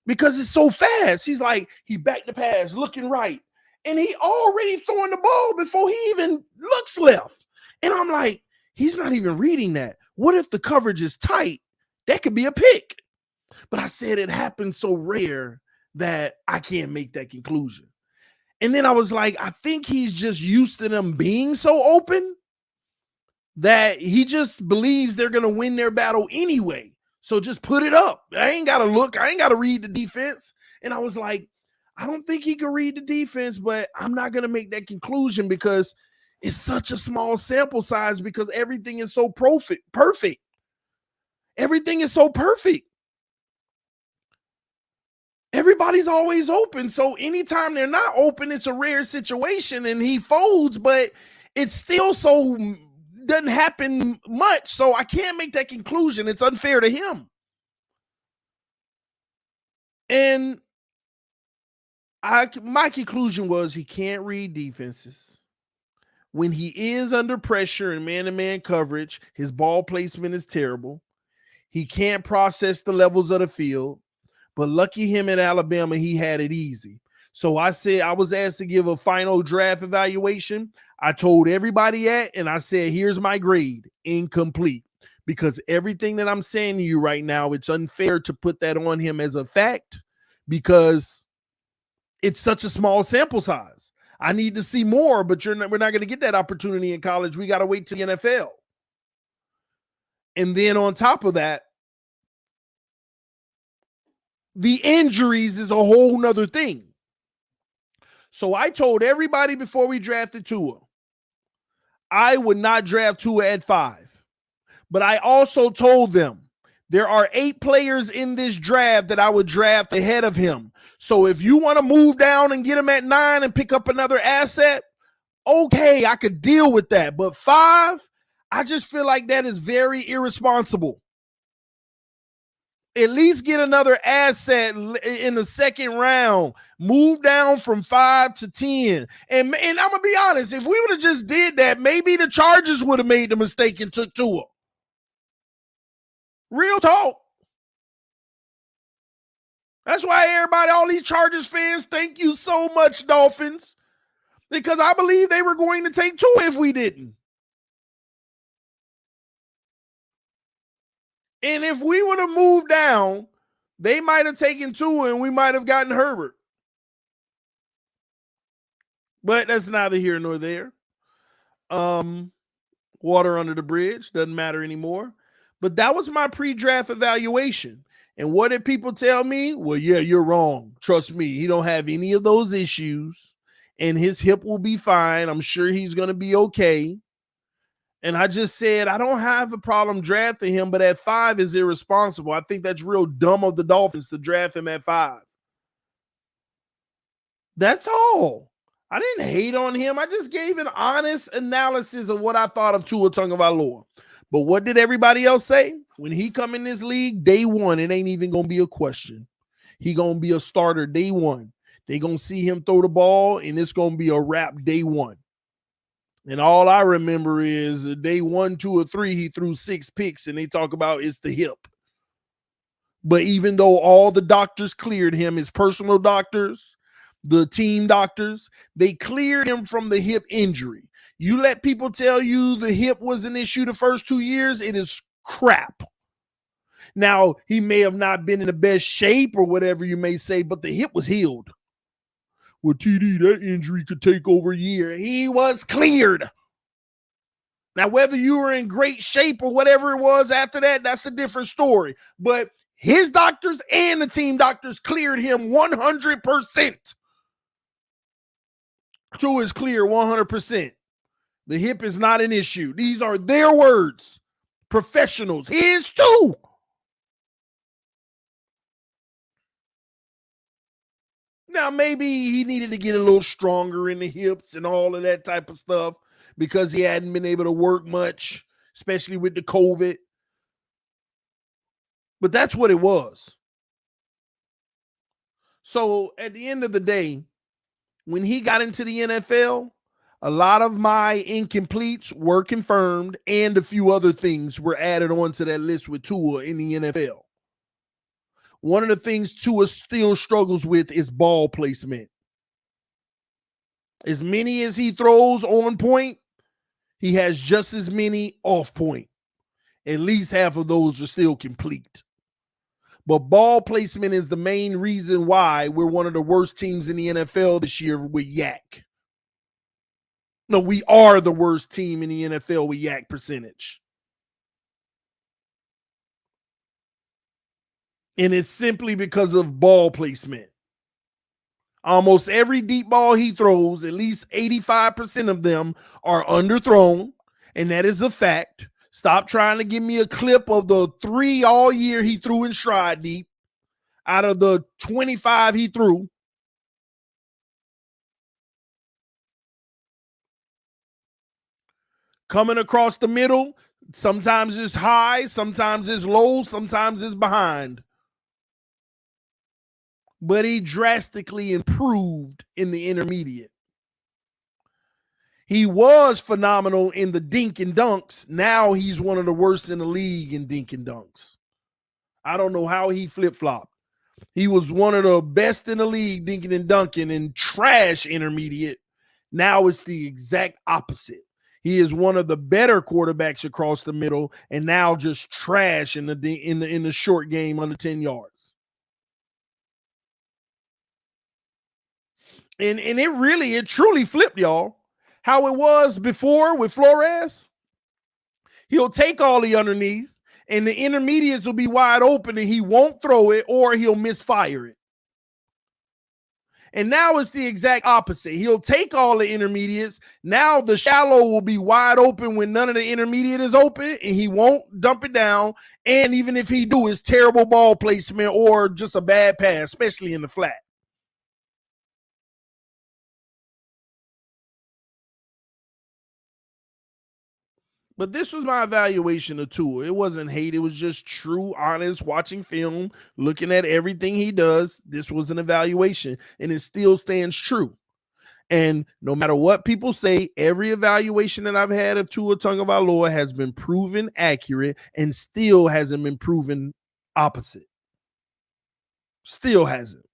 because it's so fast. He's like, he back the pass, looking right, and he already throwing the ball before he even looks left. And I'm like, he's not even reading that. What if the coverage is tight? That could be a pick. But I said it happens so rare that I can't make that conclusion. And then I was like, I think he's just used to them being so open that he just believes they're going to win their battle anyway. So just put it up. I ain't got to look. I ain't got to read the defense. And I was like, I don't think he can read the defense, but I'm not going to make that conclusion because it's such a small sample size because everything is so perfect. Everything is so perfect. Everybody's always open. So anytime they're not open, it's a rare situation and he folds, but it's still so doesn't happen much. So I can't make that conclusion. It's unfair to him. And my conclusion was he can't read defenses. When he is under pressure and man-to-man coverage, his ball placement is terrible. He can't process the levels of the field. But lucky him in Alabama, he had it easy. So I said, I was asked to give a final draft evaluation. I told everybody that, and I said, here's my grade, incomplete. Because everything that I'm saying to you right now, it's unfair to put that on him as a fact because it's such a small sample size. I need to see more, but we're not going to get that opportunity in college. We got to wait till the NFL. And then on top of that, the injuries is a whole nother thing. So I told everybody before we drafted Tua, I would not draft Tua at 5. But I also told them there are 8 players in this draft that I would draft ahead of him. So if you want to move down and get him at 9 and pick up another asset, okay, I could deal with that. But 5, I just feel like that is very irresponsible. At least get another asset in the second round. Move down from 5 to 10. And I'm going to be honest, if we would have just did that, maybe the Chargers would have made the mistake and took Tua. Real talk. That's why everybody, all these Chargers fans, thank you so much, Dolphins. Because I believe they were going to take Tua if we didn't. And if we would have moved down, they might have taken Tua and we might have gotten Herbert. But that's neither here nor there. Water under the bridge. Doesn't matter anymore. But that was my pre-draft evaluation. And what did people tell me? Well, yeah, you're wrong. Trust me, he don't have any of those issues. And his hip will be fine. I'm sure he's going to be okay. And I just said, I don't have a problem drafting him, but at 5 is irresponsible. I think that's real dumb of the Dolphins to draft him at 5. That's all. I didn't hate on him. I just gave an honest analysis of what I thought of Tua Tagovailoa. But what did everybody else say? When he come in this league, day one, it ain't even going to be a question. He going to be a starter day one. They going to see him throw the ball, and it's going to be a wrap day one. And all I remember is day 1, 2, or 3, he threw 6 picks, and they talk about it's the hip. But even though all the doctors cleared him, his personal doctors, the team doctors, they cleared him from the hip injury. You let people tell you the hip was an issue the first 2 years, it is crap. Now, he may have not been in the best shape or whatever you may say, but the hip was healed. Well, TD, that injury could take over a year. He was cleared. Now, whether you were in great shape or whatever it was after that, that's a different story. But his doctors and the team doctors cleared him 100%. Tua is clear 100%. The hip is not an issue. These are their words. Professionals. His too. Now, maybe he needed to get a little stronger in the hips and all of that type of stuff because he hadn't been able to work much, especially with the COVID. But that's what it was. So at the end of the day, when he got into the NFL, a lot of my incompletes were confirmed, and a few other things were added onto that list with Tua in the NFL. One of the things Tua still struggles with is ball placement. As many as he throws on point, he has just as many off point. At least half of those are still complete. But ball placement is the main reason why we're one of the worst teams in the NFL this year with yak. No, we are the worst team in the NFL with yak percentage. And it's simply because of ball placement. Almost every deep ball he throws, at least 85% of them are underthrown, and that is a fact. Stop trying to give me a clip of the 3 all year he threw in stride deep. Out of the 25 he threw, coming across the middle, sometimes it's high, sometimes it's low, sometimes it's behind. But he drastically improved in the intermediate. He was phenomenal in the dink and dunks. Now he's one of the worst in the league in dink and dunks. I don't know how he flip-flopped. He was one of the best in the league dinking and dunking and trash intermediate. Now it's the exact opposite. He is one of the better quarterbacks across the middle, and now just trash in the short game under 10 yards. And it truly flipped, y'all. How it was before with Flores, he'll take all the underneath, and the intermediates will be wide open, and he won't throw it, or he'll misfire it. And now it's the exact opposite. He'll take all the intermediates. Now the shallow will be wide open when none of the intermediate is open, and he won't dump it down. And even if he do, it's terrible ball placement or just a bad pass, especially in the flat. But this was my evaluation of Tua. It wasn't hate. It was just true, honest, watching film, looking at everything he does. This was an evaluation, and it still stands true. And no matter what people say, every evaluation that I've had of Tua Tagovailoa has been proven accurate and still hasn't been proven opposite. Still hasn't.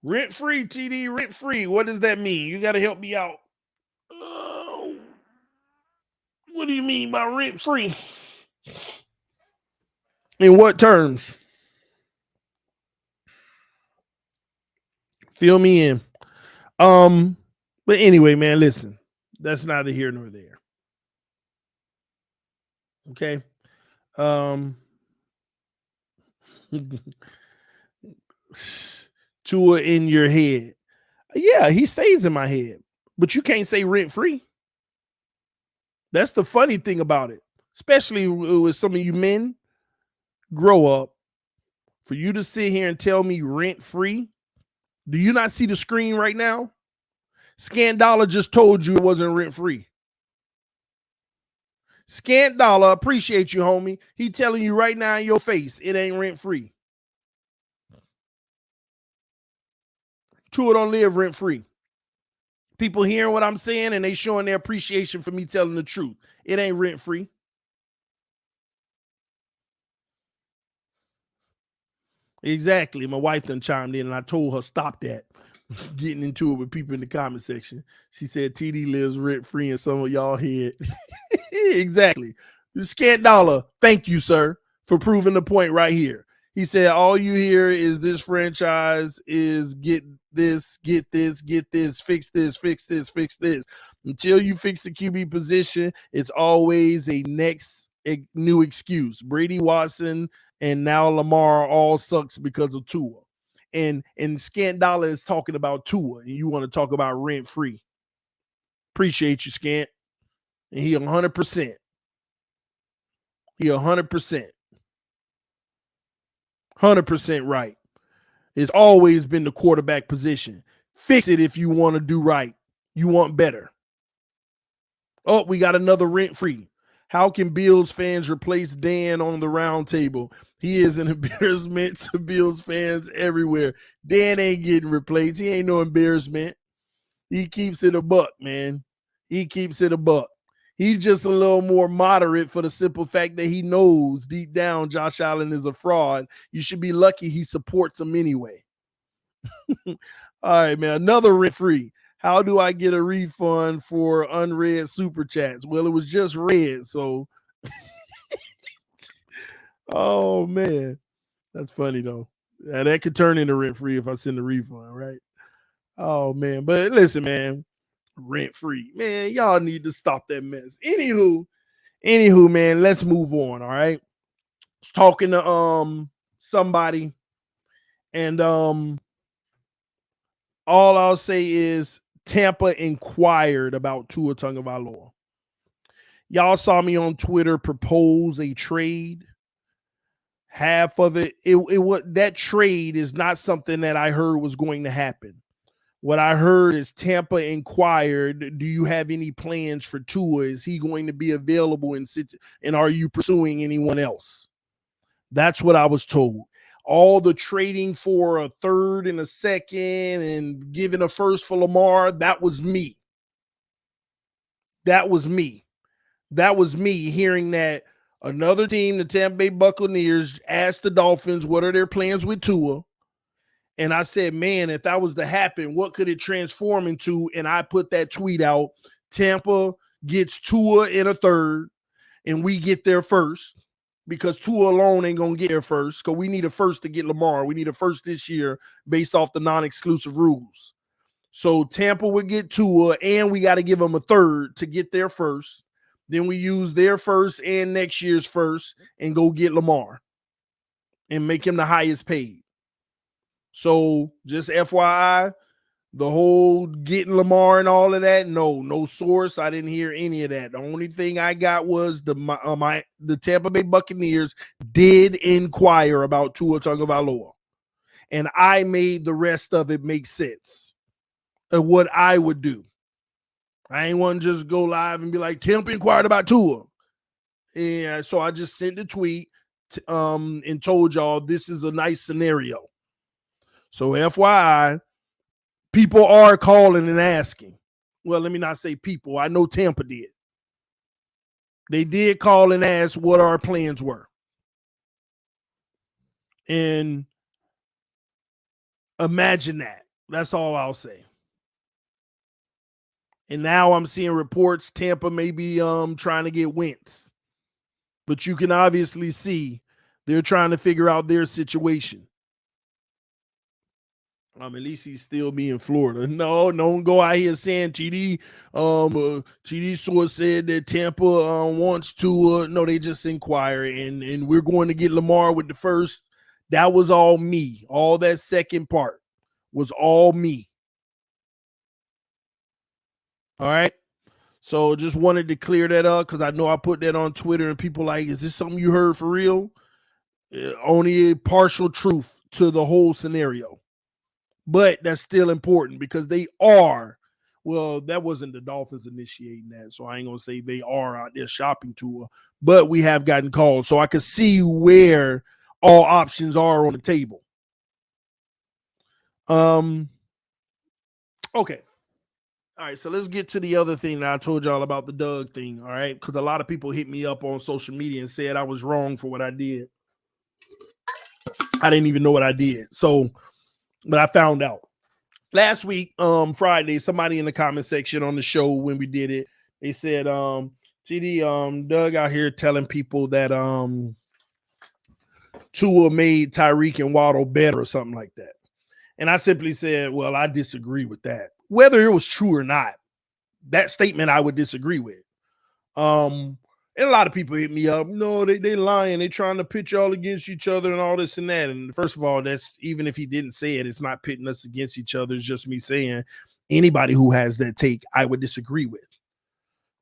Rent-free, TD, rent-free. What does that mean? You got to help me out. What do you mean by rent-free? In what terms? Fill me in. But anyway, man, listen. That's neither here nor there. Okay. Tua in your head. Yeah, he stays in my head. But you can't say rent-free. That's the funny thing about it. Especially with some of you men. Grow up. For you to sit here and tell me rent-free. Do you not see the screen right now? Scant Dollar just told you it wasn't rent-free. Scant Dollar, appreciate you, homie. He telling you right now in your face, it ain't rent-free. Tua don't live rent-free. People hearing what I'm saying and they showing their appreciation for me telling the truth. It ain't rent-free. Exactly. My wife done chimed in and I told her stop that. Getting into it with people in the comment section. She said TD lives rent-free in some of y'all head. Exactly. Scant Dollar, thank you, sir, for proving the point right here. He said all you hear is this franchise is get this, fix this, fix this. Until you fix the QB position, it's always a new excuse. Brady, Watson, and now Lamar all sucks because of Tua. And Scant Dollar is talking about Tua, and you want to talk about rent-free. Appreciate you, Scant. And he 100%. He 100%. 100% right. It's always been the quarterback position. Fix it if you want to do right. You want better. Oh, we got another rent free. How can Bills fans replace Dan on the round table? He is an embarrassment to Bills fans everywhere. Dan ain't getting replaced. He ain't no embarrassment. He keeps it a buck, man. He keeps it a buck. He's just a little more moderate for the simple fact that he knows deep down Josh Allen is a fraud. You should be lucky he supports him anyway. All right, man. Another rent free. How do I get a refund for unread super chats? Well, it was just read, so. Oh, man. That's funny, though. Yeah, that could turn into rent free if I send a refund, right? Oh, man. But listen, man. Rent free. Man, y'all need to stop that mess. Anywho, man, let's move on. All right. I was talking to somebody, and all I'll say is Tampa inquired about Tua Tagovailoa. Y'all saw me on Twitter propose a trade. Half of it was that trade is not something that I heard was going to happen. What I heard is Tampa inquired, do you have any plans for Tua? Is he going to be available and are you pursuing anyone else? That's what I was told. All the trading for a third and a second and giving a first for Lamar, that was me. That was me. That was me hearing that another team, the Tampa Bay Buccaneers, asked the Dolphins, what are their plans with Tua? And I said, man, if that was to happen, what could it transform into? And I put that tweet out. Tampa gets Tua in a third, and we get there first because Tua alone ain't going to get there first because we need a first to get Lamar. We need a first this year based off the non-exclusive rules. So Tampa would get Tua, and we got to give them a third to get there first. Then we use their first and next year's first and go get Lamar and make him the highest paid. So just FYI, the whole getting Lamar and all of that, no source. I didn't hear any of that. The only thing I got was the Tampa Bay Buccaneers did inquire about Tua Tagovailoa, and I made the rest of it make sense of what I would do. I ain't want to just go live and be like, Tampa inquired about Tua. And so I just sent a tweet and told y'all this is a nice scenario. So FYI, people are calling and asking. Well, let me not say people. I know Tampa did. They did call and ask what our plans were. And imagine that. That's all I'll say. And now I'm seeing reports Tampa may be trying to get Wentz. But you can obviously see they're trying to figure out their situation. At least he's still be in Florida. No, don't go out here saying TD source said that Tampa wants to. No, they just inquire, and we're going to get Lamar with the first. That was all me. All that second part was all me. All right. So just wanted to clear that up because I know I put that on Twitter and people like, is this something you heard for real? Only a partial truth to the whole scenario. But that's still important because they are, well, that wasn't the Dolphins initiating that, so I ain't going to say they are out there shopping Tua, but we have gotten calls, so I can see where all options are on the table. Okay. All right, so let's get to the other thing that I told y'all about the Doug thing, all right? Because a lot of people hit me up on social media and said I was wrong for what I did. I didn't even know what I did, but I found out. Last week, Friday, somebody in the comment section on the show when we did it, they said, TD, Doug out here telling people that Tua made Tyreek and Waddle better or something like that. And I simply said, well, I disagree with that. Whether it was true or not, that statement I would disagree with. And a lot of people hit me up. No, they lying. They trying to pitch all against each other and all this and that. And first of all, that's even if he didn't say it, it's not pitting us against each other. It's just me saying anybody who has that take, I would disagree with.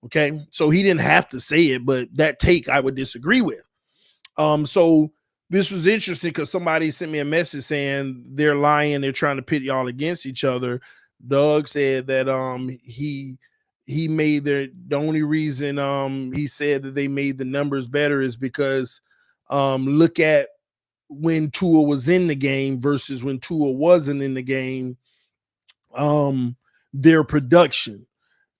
Okay. So he didn't have to say it, but that take I would disagree with. So This was interesting because somebody sent me a message saying they're lying, they're trying to pit y'all against each other. Doug said that he made the only reason he said that they made the numbers better is because look at when Tua was in the game versus when Tua wasn't in the game, their production.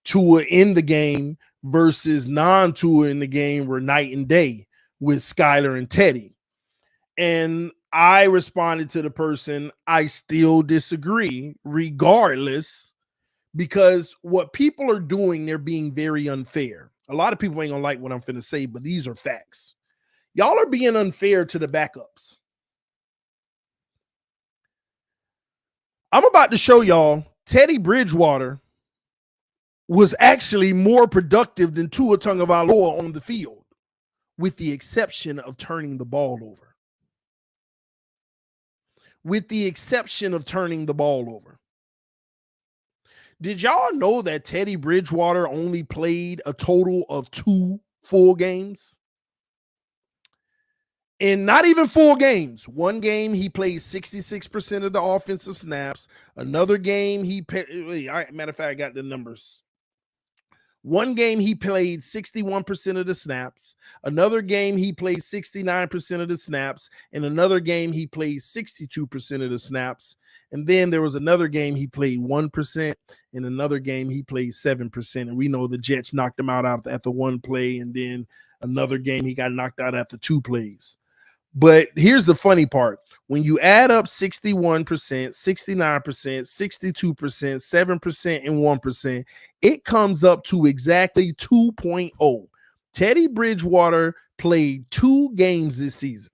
Tua in the game versus non-Tua in the game were night and day with Skylar and Teddy. And I responded to the person, I still disagree, regardless, because what people are doing, they're being very unfair. A lot of people ain't gonna like what I'm finna say, but these are facts. Y'all are being unfair to the backups. I'm about to show y'all Teddy Bridgewater was actually more productive than Tua Tagovailoa on the field, with the exception of turning the ball over. With the exception of turning the ball over. Did y'all know that Teddy Bridgewater only played a total of 2 full games? And not even full games. One game he played 66% of the offensive snaps. Another game matter of fact, I got the numbers. One game he played 61% of the snaps. Another game he played 69% of the snaps. And another game he played 62% of the snaps. And then there was another game he played 1%. And another game he played 7%. And we know the Jets knocked him out after one play. And then another game he got knocked out after 2 plays. But here's the funny part. When you add up 61%, 69%, 62%, 7%, and 1%, it comes up to exactly 2.0. Teddy Bridgewater played 2 games this season.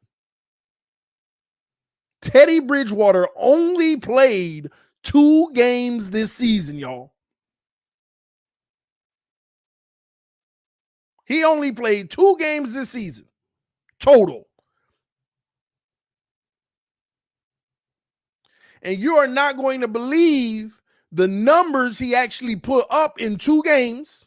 Teddy Bridgewater only played 2 games this season, y'all. He only played 2 games this season, total. And you are not going to believe the numbers he actually put up in 2 games.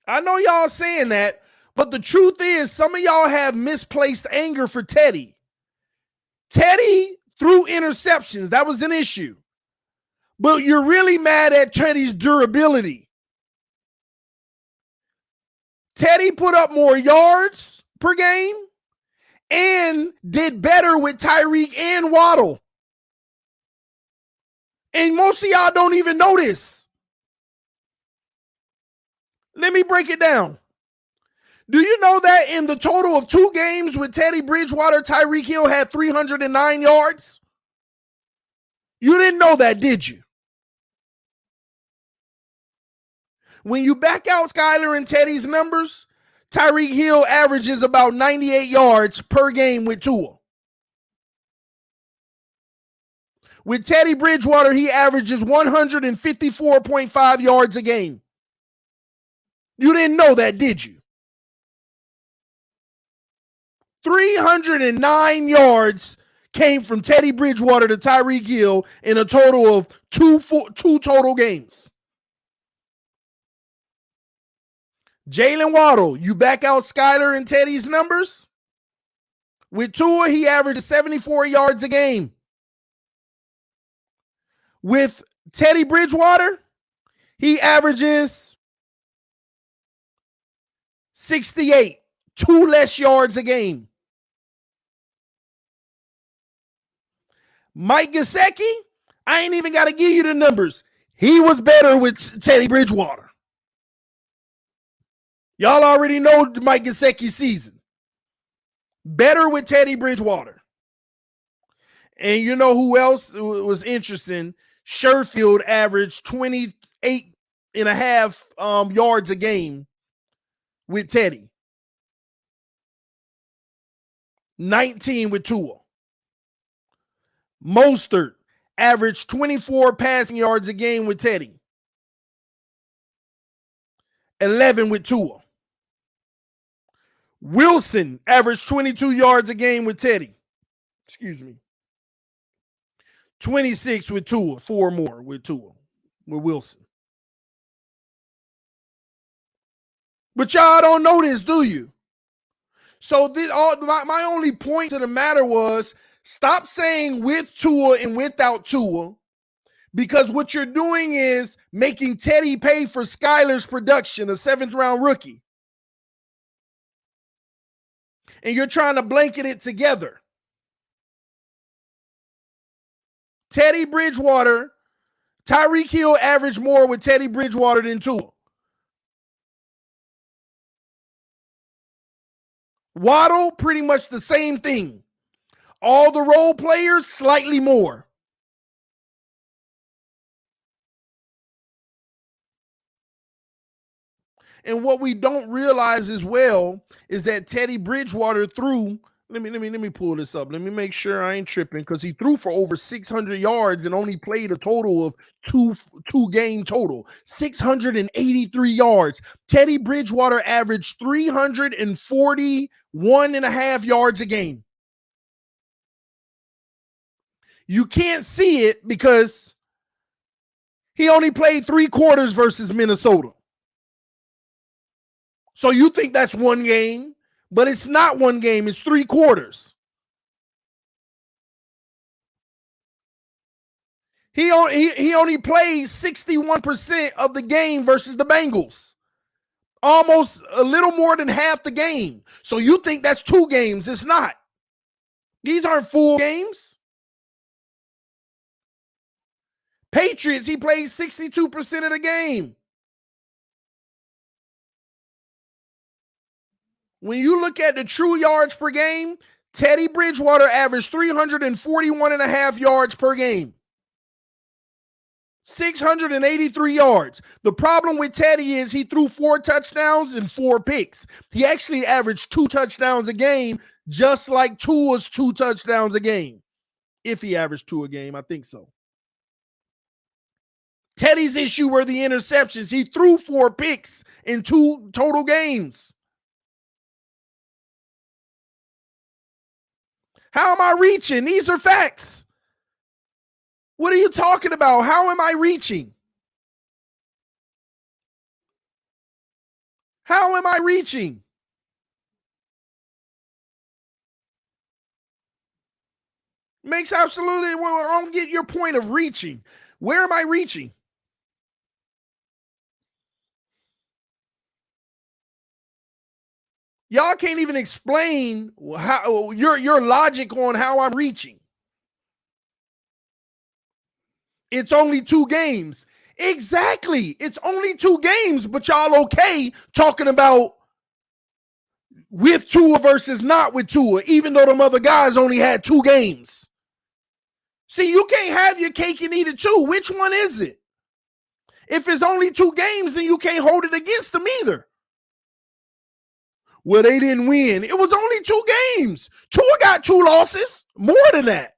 I know y'all saying that, but the truth is some of y'all have misplaced anger for Teddy. Teddy threw interceptions. That was an issue. But you're really mad at Teddy's durability. Teddy put up more yards per game and did better with Tyreek and Waddle. And most of y'all don't even know this. Let me break it down. Do you know that in the total of 2 games with Teddy Bridgewater, Tyreek Hill had 309 yards? You didn't know that, did you? When you back out Skylar and Teddy's numbers, Tyreek Hill averages about 98 yards per game with Tua. With Teddy Bridgewater, he averages 154.5 yards a game. You didn't know that, did you? 309 yards came from Teddy Bridgewater to Tyreek Hill in a total of 2 total games. Jalen Waddle, you back out Skylar and Teddy's numbers? With Tua, he averages 74 yards a game. With Teddy Bridgewater, he averages 68, 2 less yards a game. Mike Gesicki, I ain't even got to give you the numbers. He was better with Teddy Bridgewater. Y'all already know Mike Gesicki's season. Better with Teddy Bridgewater. And you know who else was interesting? Sherfield averaged 28 and a half yards a game with Teddy. 19 with Tua. Mostert averaged 24 passing yards a game with Teddy. 11 with Tua. Wilson averaged 22 yards a game with Teddy. Excuse me. 26 with Tua, 4 more with Tua, with Wilson. But y'all don't know this, do you? So my only point to the matter was stop saying with Tua and without Tua, because what you're doing is making Teddy pay for Skyler's production, a 7th-round rookie. And you're trying to blanket it together. Teddy Bridgewater, Tyreek Hill averaged more with Teddy Bridgewater than Tua. Waddle, pretty much the same thing. All the role players, slightly more. And what we don't realize as well is that Teddy Bridgewater threw. Let me pull this up. Let me make sure I ain't tripping, because he threw for over 600 yards and only played a total of two game total. 683 yards. Teddy Bridgewater averaged 341.5 yards a game. You can't see it because he only played 3 quarters versus Minnesota. So you think that's one game, but it's not one game. It's 3 quarters. He only played 61% of the game versus the Bengals. Almost a little more than half the game. So you think that's 2 games. It's not. These aren't full games. Patriots, he played 62% of the game. When you look at the true yards per game, Teddy Bridgewater averaged 341.5 yards per game. 683 yards. The problem with Teddy is he threw 4 touchdowns and 4 picks. He actually averaged 2 touchdowns a game, just like Tua's 2 touchdowns a game. If he averaged 2 a game, I think so. Teddy's issue were the interceptions. He threw 4 picks in 2 total games. How am I reaching? These are facts. What are you talking about? How am I reaching? How am I reaching? Makes absolutely, well, I don't get your point of reaching. Where am I reaching? Y'all can't even explain how your logic on how I'm reaching. It's only 2 games. Exactly. It's only 2 games, but y'all okay talking about with Tua versus not with Tua, even though them other guys only had 2 games. See, you can't have your cake and eat it too. Which one is it? If it's only 2 games, then you can't hold it against them either. Well, they didn't win. It was only 2 games. Tua got 2 losses. More than that.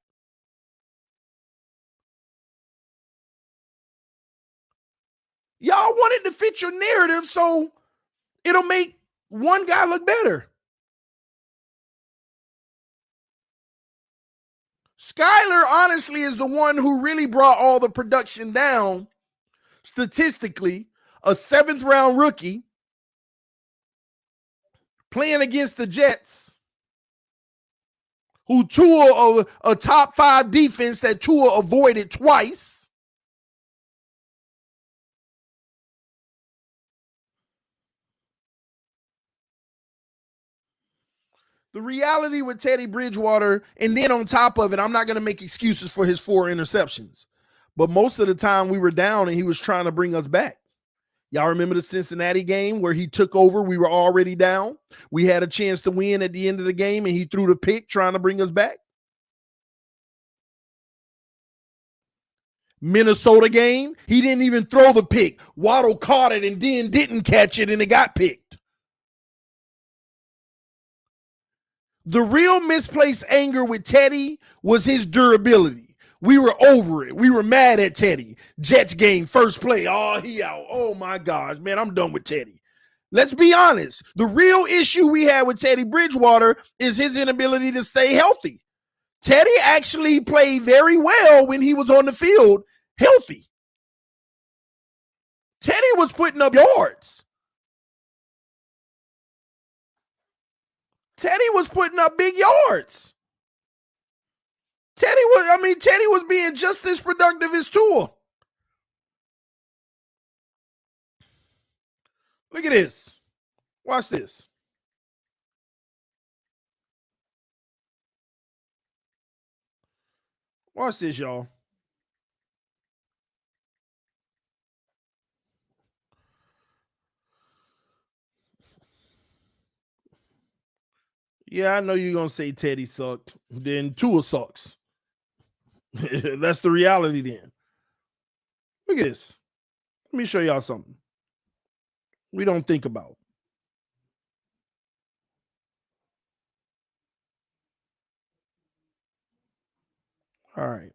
Y'all wanted to fit your narrative so it'll make one guy look better. Skyler, honestly, is the one who really brought all the production down statistically. A 7th-round rookie playing against the Jets, who Tua, a top 5 defense that Tua avoided twice. The reality with Teddy Bridgewater, and then on top of it, I'm not going to make excuses for his 4 interceptions, but most of the time we were down and he was trying to bring us back. Y'all remember the Cincinnati game where he took over? We were already down. We had a chance to win at the end of the game, and he threw the pick trying to bring us back. Minnesota game, he didn't even throw the pick. Waddle caught it and then didn't catch it, and it got picked. The real misplaced anger with Teddy was his durability. We were over it. We were mad at Teddy. Jets game, first play. Oh, he out. Oh, my gosh, man, I'm done with Teddy. Let's be honest. The real issue we had with Teddy Bridgewater is his inability to stay healthy. Teddy actually played very well when he was on the field healthy. Teddy was putting up yards. Teddy was putting up big yards. Teddy was being just as productive as Tua. Look at this. Watch this. Watch this, y'all. Yeah, I know you're going to say Teddy sucked. Then Tua sucks. That's the reality then. Look at this. Let me show y'all something we don't think about. All right.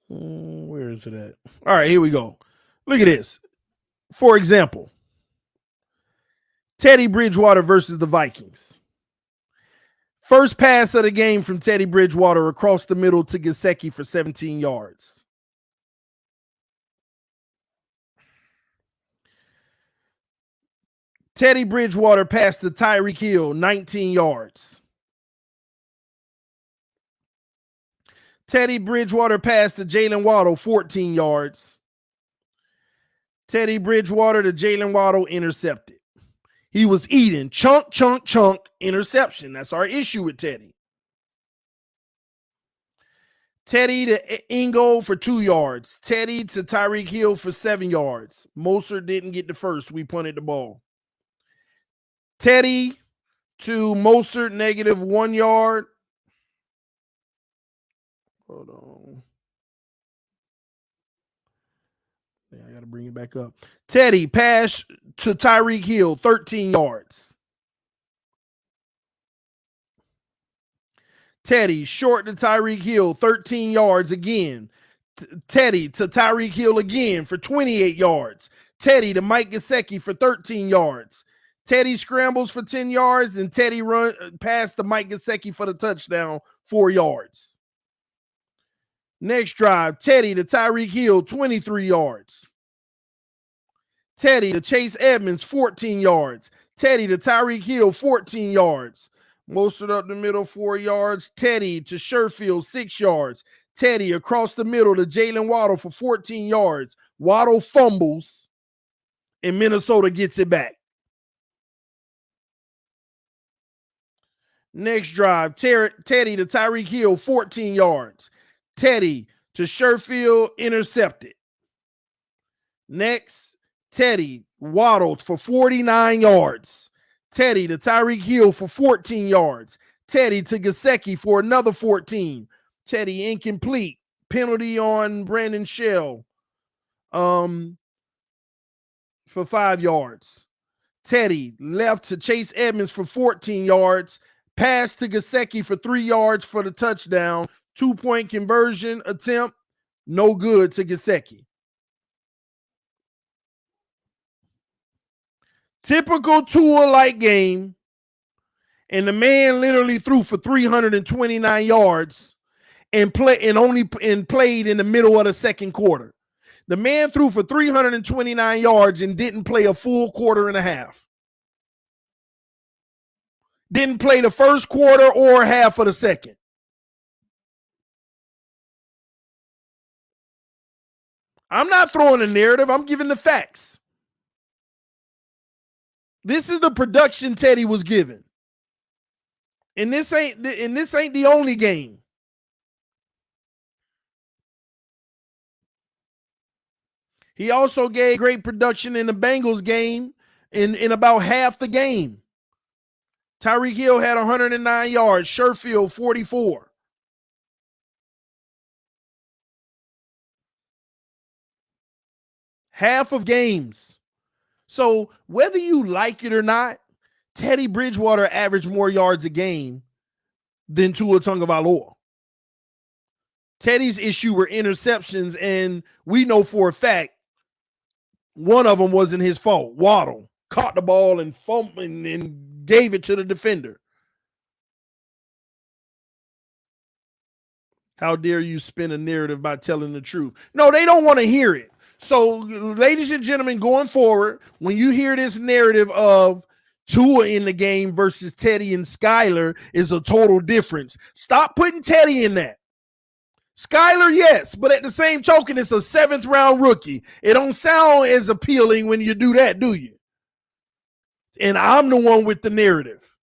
Where is it at? All right, here we go. Look at this. For example, Teddy Bridgewater versus the Vikings. First pass of the game from Teddy Bridgewater across the middle to Gesicki for 17 yards. Teddy Bridgewater passed to Tyreek Hill, 19 yards. Teddy Bridgewater passed to Jalen Waddle, 14 yards. Teddy Bridgewater to Jalen Waddle, intercepted. He was eating chunk, interception. That's our issue with Teddy. Teddy to Ingold for 2 yards. Teddy to Tyreek Hill for 7 yards. Mostert didn't get the first. We punted the ball. Teddy to Mostert, -1 yard. Hold on. Yeah, I got to bring it back up. Teddy pass to Tyreek Hill, 13 yards. Teddy short to Tyreek Hill, 13 yards again. Teddy to Tyreek Hill again for 28 yards. Teddy to Mike Gesicki for 13 yards. Teddy scrambles for 10 yards, and Teddy run past to Mike Gesicki for the touchdown, 4 yards. Next drive, Teddy to Tyreek Hill, 23 yards. Teddy to Chase Edmonds, 14 yards. Teddy to Tyreek Hill, 14 yards. Mostert up the middle, 4 yards. Teddy to Sherfield, 6 yards. Teddy across the middle to Jalen Waddle for 14 yards. Waddle fumbles, and Minnesota gets it back. Next drive, Teddy to Tyreek Hill, 14 yards. Teddy to Sherfield, intercepted. Next, Teddy waddled for 49 yards. Teddy to Tyreek Hill for 14 yards. Teddy to Gesicki for another 14. Teddy incomplete. Penalty on Brandon Shell for 5 yards. Teddy left to Chase Edmonds for 14 yards. Pass to Gesicki for 3 yards for the touchdown. 2-point conversion attempt. No good to Gesicki. Typical Tua-like game. And the man literally threw for 329 yards and played in the middle of the second quarter. The man threw for 329 yards and didn't play a full quarter and a half. Didn't play the first quarter or half of the second. I'm not throwing a narrative. I'm giving the facts. This is the production Teddy was given. And this ain't the only game. He also gave great production in the Bengals game in about half the game. Tyreek Hill had 109 yards, Sherfield 44. Half of games. So whether you like it or not, Teddy Bridgewater averaged more yards a game than Tua Tagovailoa. Teddy's issue were interceptions, and we know for a fact one of them wasn't his fault. Waddle caught the ball and fumbled and gave it to the defender. How dare you spin a narrative by telling the truth? No, they don't want to hear it. So, ladies and gentlemen, going forward, when you hear this narrative of Tua in the game versus Teddy and Skyler is a total difference, stop putting Teddy in that. Skyler, yes, but at the same token, it's a 7th round rookie. It don't sound as appealing when you do that, do you? And I'm the one with the narrative.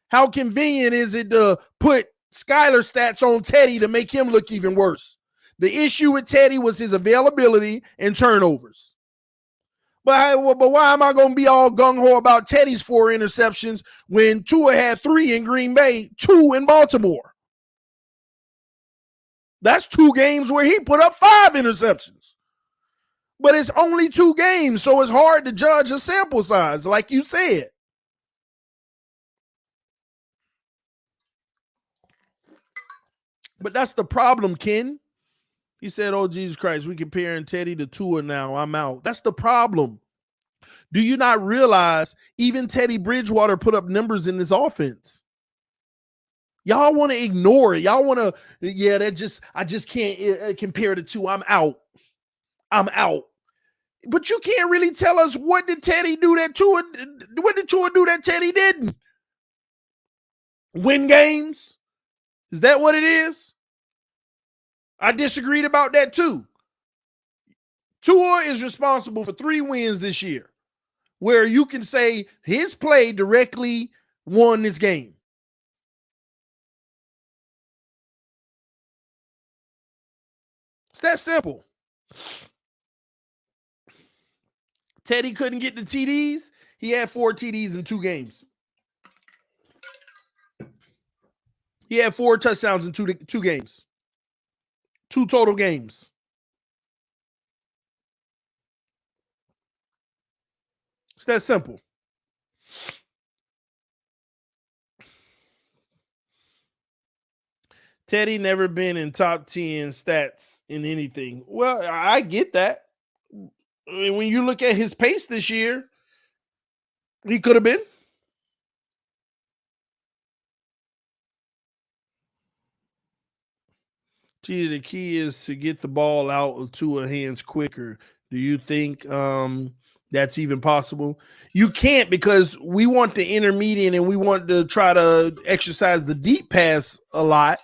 How convenient is it to put Skyler stats on Teddy to make him look even worse? The issue with Teddy was his availability and turnovers. But why am I going to be all gung-ho about Teddy's 4 interceptions when Tua had 3 in Green Bay, 2 in Baltimore? That's 2 games where he put up 5 interceptions. But it's only 2 games, so it's hard to judge a sample size, like you said. But that's the problem, Ken. He said, oh, Jesus Christ, we comparing Teddy to Tua now. I'm out. That's the problem. Do you not realize even Teddy Bridgewater put up numbers in this offense? Y'all want to ignore it. Y'all want to, I just can't compare the two. I'm out. But you can't really tell us what did Teddy do that Tua, what did Tua do that Teddy didn't? Win games? Is that what it is? I disagreed about that too. Tua is responsible for 3 wins this year, where you can say his play directly won this game. It's that simple. Teddy couldn't get the TDs. He had 4 TDs in 2 games. He had 4 touchdowns in two games. 2 total games. It's that simple. Teddy never been in top 10 stats in anything. Well, I get that. I mean, when you look at his pace this year, he could have been. The key is to get the ball out of Tua's hands quicker. Do you think that's even possible? You can't, because we want the intermediate and we want to try to exercise the deep pass a lot.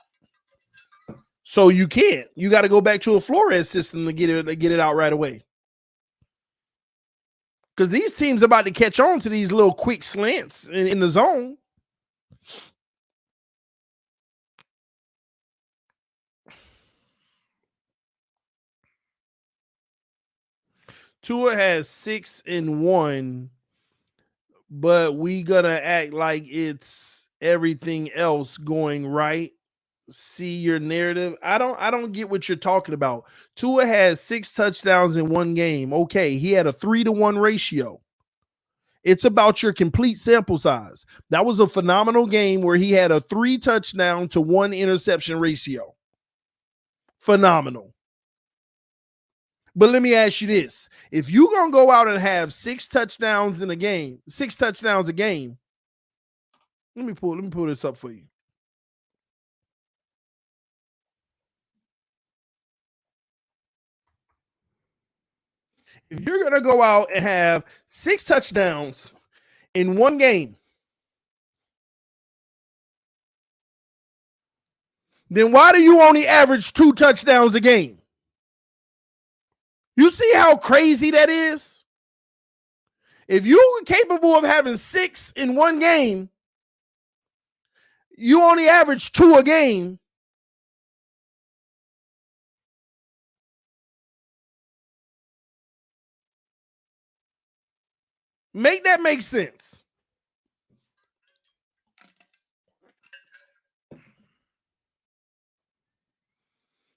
So you can't. You got to go back to a Flores system to get it out right away. Because these teams are about to catch on to these little quick slants in the zone. Tua has 6-1, but we gonna act like it's everything else going right. See your narrative. I don't get what you're talking about. Tua has 6 touchdowns in 1 game. Okay, he had a 3-to-1 ratio. It's about your complete sample size. That was a phenomenal game where he had a 3 touchdown to 1 interception ratio. Phenomenal. But let me ask you this. If you're going to go out and have 6 touchdowns in a game, 6 touchdowns a game, let me pull this up for you. If you're going to go out and have 6 touchdowns in 1 game, then why do you only average 2 touchdowns a game? You see how crazy that is? If you're capable of having 6 in 1 game, you only average 2 a game. Make that make sense.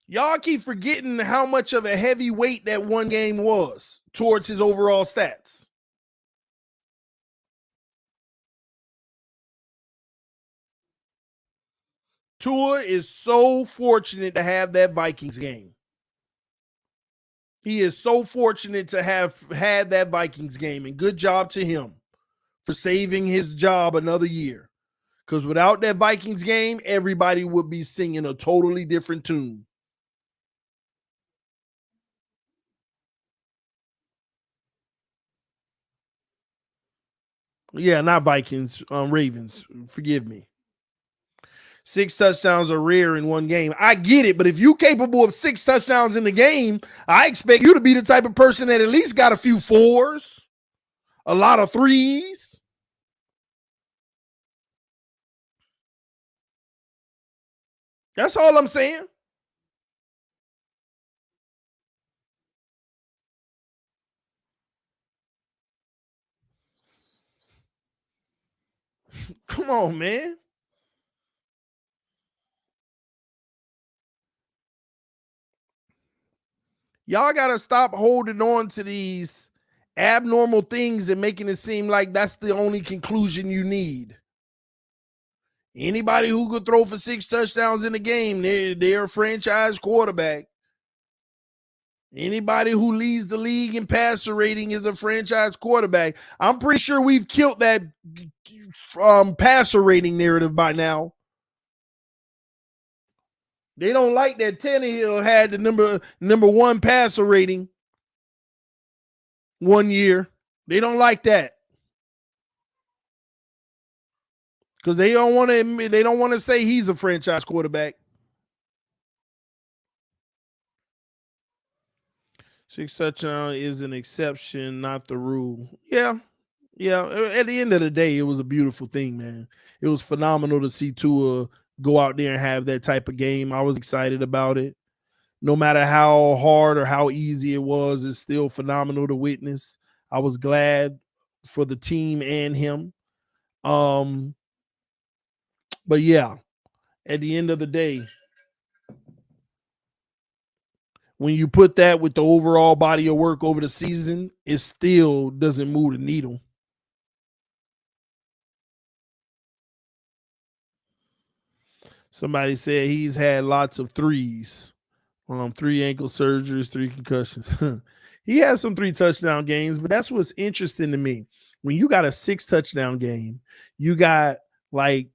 Y'all keep forgetting how much of a heavy weight that 1 game was towards his overall stats. Tua is so fortunate to have that Vikings game. He is so fortunate to have had that Vikings game, and good job to him for saving his job another year. Because without that Vikings game, everybody would be singing a totally different tune. Yeah, not Vikings, Ravens. Forgive me. 6 touchdowns are rare in one game. I get it, but if you're capable of 6 touchdowns in the game, I expect you to be the type of person that at least got a few fours, a lot of threes. That's all I'm saying. Come on, man. Y'all got to stop holding on to these abnormal things and making it seem like that's the only conclusion you need. Anybody who could throw for 6 touchdowns in a game, they're a franchise quarterback. Anybody who leads the league in passer rating is a franchise quarterback. I'm pretty sure we've killed that passer rating narrative by now. They don't like that Tannehill had the number 1 passer rating one year. They don't like that because they don't want to admit, they don't want to say he's a franchise quarterback. 6 touchdown is an exception, not the rule. Yeah. At the end of the day, it was a beautiful thing, man. It was phenomenal to see Tua go out there and have that type of game. I was excited about it. No matter how hard or how easy it was, it's still phenomenal to witness. I was glad for the team and him. But yeah, at the end of the day, when you put that with the overall body of work over the season, it still doesn't move the needle. Somebody said he's had lots of threes. 3 ankle surgeries, 3 concussions. He has some 3 touchdown games, but that's what's interesting to me. When you got a 6 touchdown game, you got like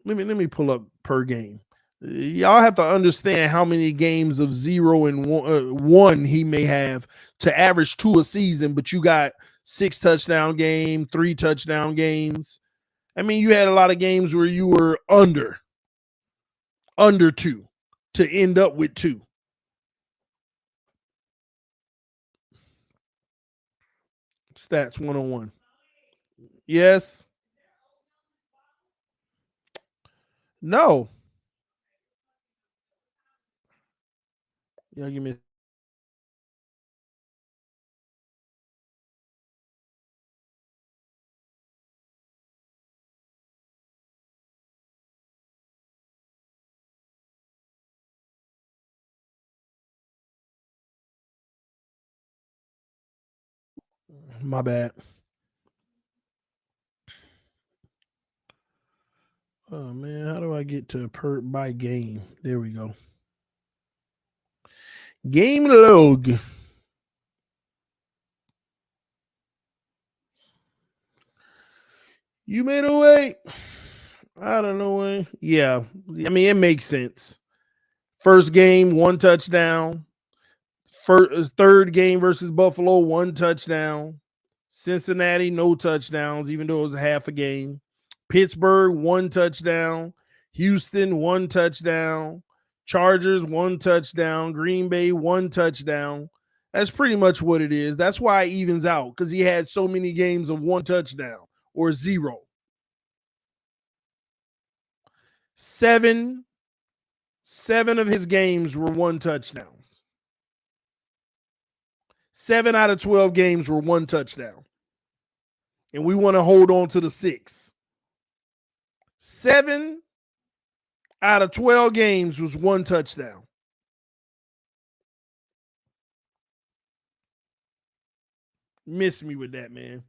let me pull up per game. Y'all have to understand how many games of 0 and 1 he may have to average 2 a season, but you got 6 touchdown game, 3 touchdown games. I mean, you had a lot of games where you were under 2 to end up with 2. Stats 101. Yes. No. Yeah, give me. My bad. Oh man, how do I get to per by game? There we go. Game log. You made a way. I don't know. Yeah, I mean it makes sense. First game, 1 touchdown. Third game versus Buffalo, 1 touchdown. Cincinnati, no touchdowns, even though it was a half a game. Pittsburgh, 1 touchdown. Houston, 1 touchdown. Chargers, 1 touchdown. Green Bay, 1 touchdown. That's pretty much what it is. That's why it evens out because he had so many games of 1 touchdown or 0. 7 of his games were 1 touchdown. 7 out of 12 games were 1 touchdown. And we want to hold on to the 6. 7 out of 12 games was 1 touchdown. Miss me with that, man.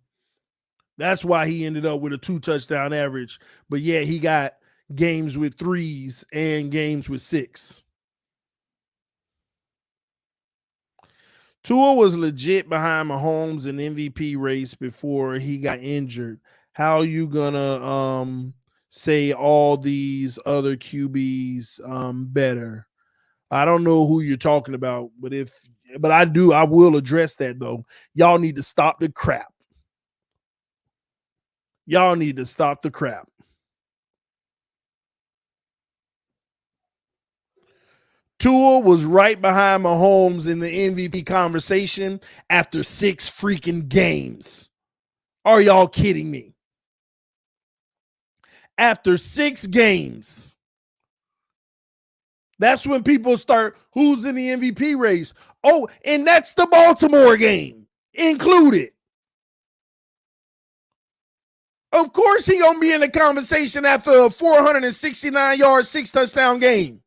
That's why he ended up with a 2 touchdown average. But yeah, he got games with 3s and games with 6. Tua was legit behind Mahomes in MVP race before he got injured. How you gonna say all these other QBs better? I don't know who you're talking about, but I will address that though. Y'all need to stop the crap. Y'all need to stop the crap. Tua was right behind Mahomes in the MVP conversation after 6 freaking games. Are y'all kidding me? After 6 games. That's when people start, who's in the MVP race? Oh, and that's the Baltimore game included. Of course he gonna be in the conversation after a 469-yard, 6-touchdown game.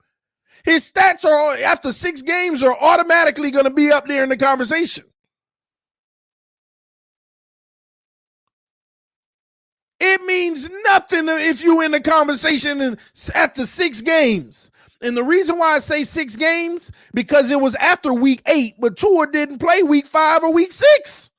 His stats are, after 6 games, are automatically going to be up there in the conversation. It means nothing if you're in the conversation after 6 games. And the reason why I say 6 games, because it was after week 8, but Tua didn't play week 5 or week 6.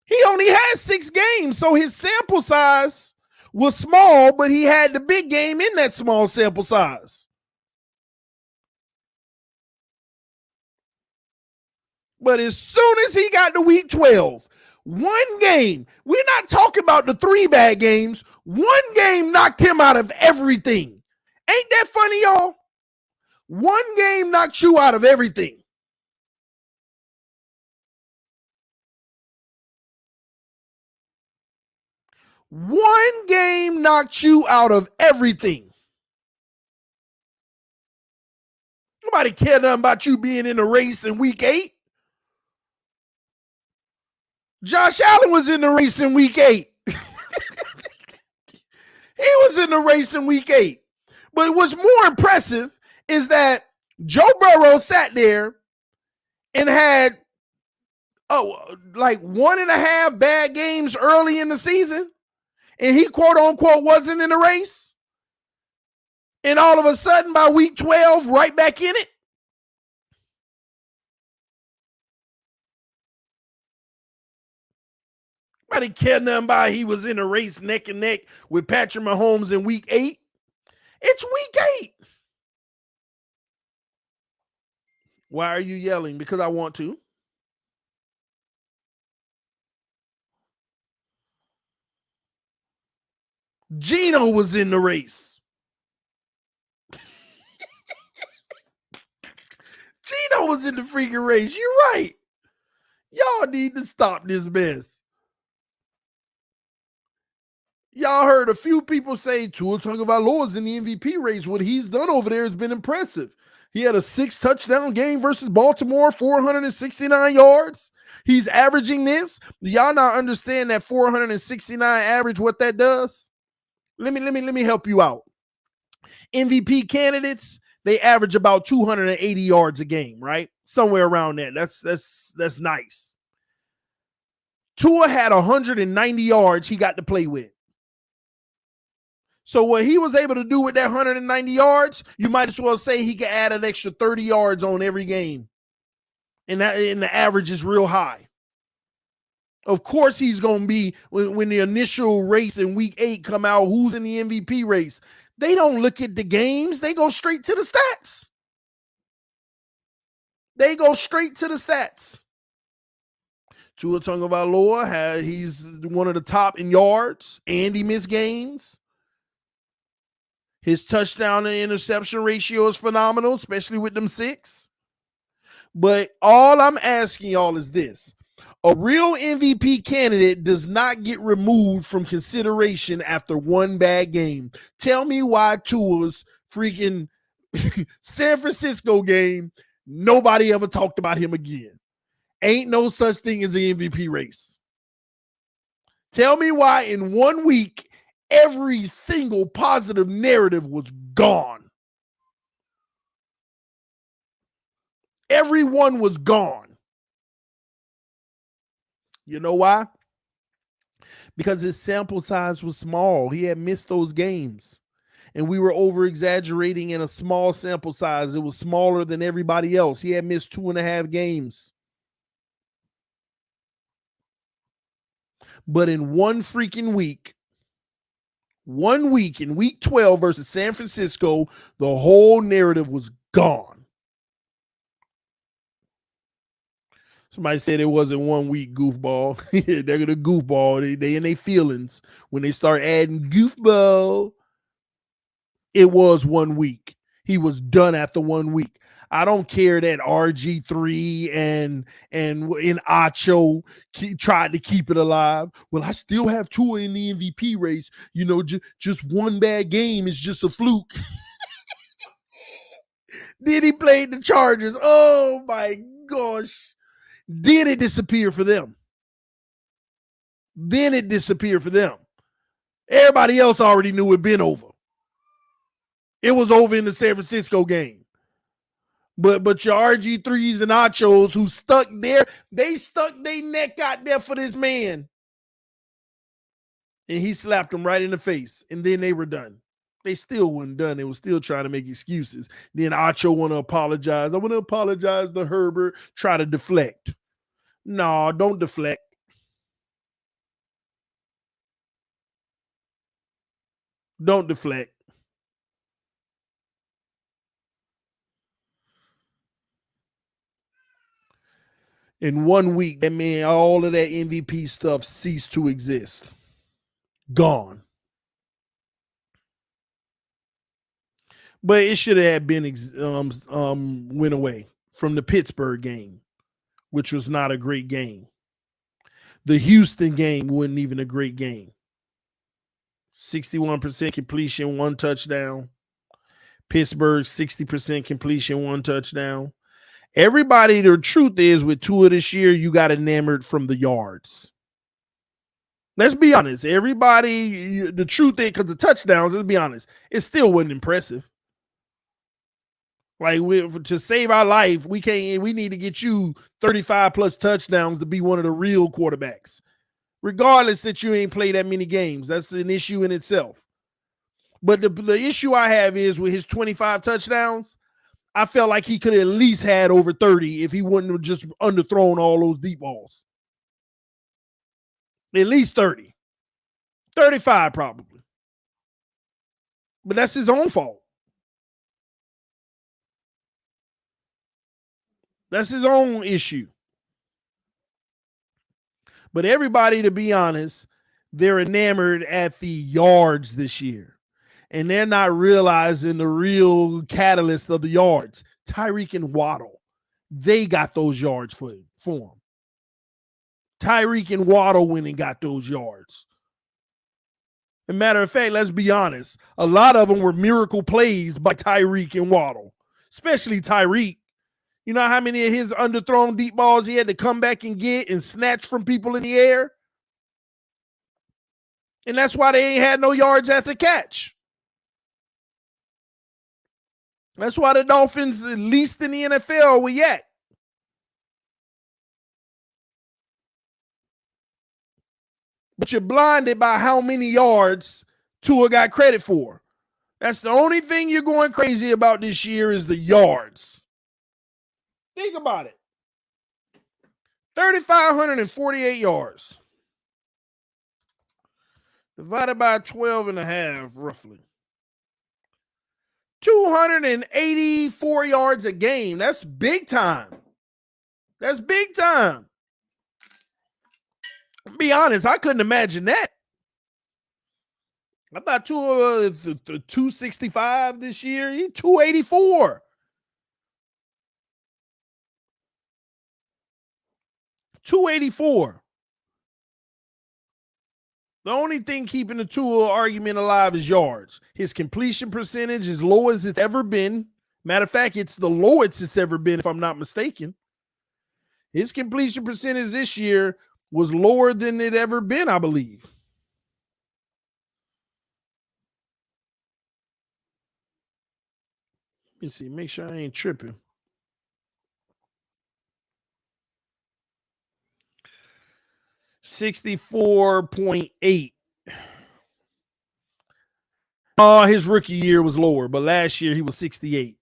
He only had 6 games, so his sample size was small, but he had the big game in that small sample size. But as soon as he got to week 12, one game, we're not talking about the 3 bad games, one game knocked him out of everything. Ain't that funny, y'all? One game knocked you out of everything. One game knocked you out of everything. Nobody cared nothing about you being in the race in week 8. Josh Allen was in the race in week 8. He was in the race in week 8. But what's more impressive is that Joe Burrow sat there and had like 1.5 bad games early in the season, and he quote unquote wasn't in the race. And all of a sudden by week 12, right back in it. I didn't care nothing about he was in a race neck and neck with Patrick Mahomes in week 8. It's week 8. Why are you yelling? Because I want to. Gino was in the race. Gino was in the freaking race. You're right. Y'all need to stop this mess. Y'all heard a few people say Tua Tagovailoa is in the MVP race. What he's done over there has been impressive. He had a 6-touchdown game versus Baltimore, 469 yards. He's averaging this. Y'all not understand that 469 average, what that does? Let me help you out. MVP candidates, they average about 280 yards a game, right? Somewhere around there. That's nice. Tua had 190 yards he got to play with. So what he was able to do with that 190 yards, you might as well say he could add an extra 30 yards on every game. And the average is real high. Of course he's going to be, when the initial race in week 8 come out, who's in the MVP race? They don't look at the games. They go straight to the stats. Tua Tagovailoa, he's one of the top in yards, and he missed games. His touchdown to interception ratio is phenomenal, especially with them 6. But all I'm asking y'all is this. A real MVP candidate does not get removed from consideration after one bad game. Tell me why Tua's freaking San Francisco game, nobody ever talked about him again. Ain't no such thing as an MVP race. Tell me why in 1 week, every single positive narrative was gone. Everyone was gone. You know why? Because his sample size was small. He had missed those games. And we were over-exaggerating in a small sample size. It was smaller than everybody else. He had missed 2.5 games. But in one freaking week, in week 12 versus San Francisco, the whole narrative was gone. Somebody said it wasn't 1 week, goofball. They're gonna goofball. They in their feelings when they start adding goofball. It was 1 week. He was done after 1 week. I don't care that RG3 and in Acho tried to keep it alive. Well, I still have Tua in the MVP race. You know, just one bad game is just a fluke. Then he played the Chargers. Oh my gosh. Then it disappeared for them. Everybody else already knew it'd been over. It was over in the San Francisco game. But your RG3s and Achos who stuck there, they stuck their neck out there for this man. And he slapped them right in the face. And then they were done. They still weren't done. They were still trying to make excuses. Then Acho want to apologize. I want to apologize to Herbert. Try to deflect. No, don't deflect. Don't deflect. In 1 week, that man, all of that MVP stuff ceased to exist. Gone. But it should have been went away from the Pittsburgh game, which was not a great game. The Houston game wasn't even a great game. 61% completion, 1 touchdown. Pittsburgh, 60% completion, 1 touchdown. Everybody, the truth is, with Tua this year, you got enamored from the yards. Let's be honest. Everybody, the truth is, because the touchdowns, let's be honest, it still wasn't impressive. Like, to save our life, we need to get you 35 plus touchdowns to be one of the real quarterbacks. Regardless that you ain't played that many games. That's an issue in itself. But the issue I have is with his 25 touchdowns, I felt like he could have at least had over 30 if he wouldn't have just underthrown all those deep balls. At least 30. 35 probably. But that's his own fault. That's his own issue. But everybody, to be honest, they're enamored at the yards this year. And they're not realizing the real catalyst of the yards. Tyreek and Waddle. They got those yards for him. Tyreek and Waddle went and got those yards. As a matter of fact, let's be honest. A lot of them were miracle plays by Tyreek and Waddle. Especially Tyreek. You know how many of his underthrown deep balls he had to come back and get and snatch from people in the air? And that's why they ain't had no yards after the catch. That's why the Dolphins, at least in the NFL, were yet. But you're blinded by how many yards Tua got credit for. That's the only thing you're going crazy about this year is the yards. Think about it. 3,548 yards. Divided by 12 and a half, roughly. 284 yards a game. That's big time. That's big time. I'll be honest, I couldn't imagine that. I thought 265 this year. He 284. 284. The only thing keeping the Tua argument alive is yards. His completion percentage is low as it's ever been. Matter of fact, it's the lowest it's ever been, if I'm not mistaken. His completion percentage this year was lower than it ever been, I believe. Let me see. Make sure I ain't tripping. $64.8. His rookie year was lower, but last year he was 68.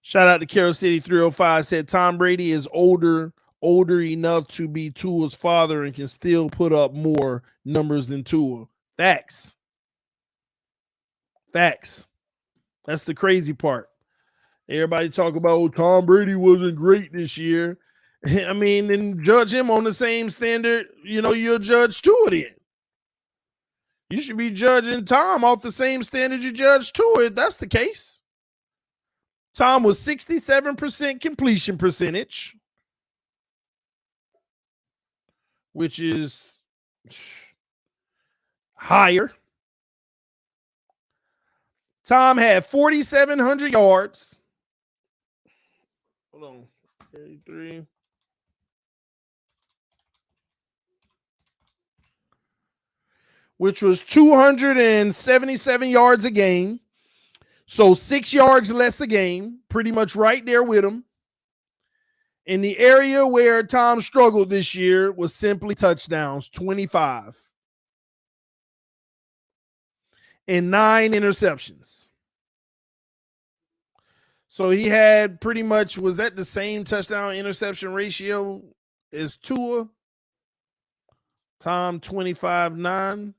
Shout out to Carol City 305 said Tom Brady is older enough to be Tua's father and can still put up more numbers than Tua. Facts. That's the crazy part. Everybody talk about, oh, Tom Brady wasn't great this year. I mean, then judge him on the same standard, you'll judge Tua then. You should be judging Tom off the same standard you judge Tua if that's the case. Tom was 67% completion percentage, which is higher. Tom had 4,700 yards. Hold on. 33. Which was 277 yards a game. So 6 yards less a game, pretty much right there with him. In the area where Tom struggled this year was simply touchdowns, 25. And 9 interceptions. So he had pretty much, was that the same touchdown interception ratio as Tua? Tom 25-9.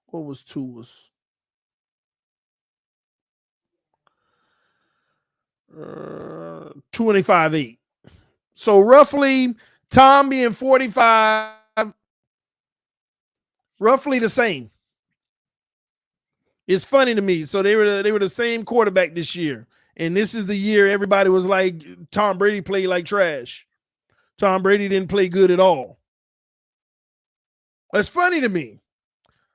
What was Tua's? 25-8. So roughly Tom being 45, roughly the same. It's funny to me. So they were the same quarterback this year. And this is the year everybody was like, Tom Brady played like trash. Tom Brady didn't play good at all. That's funny to me.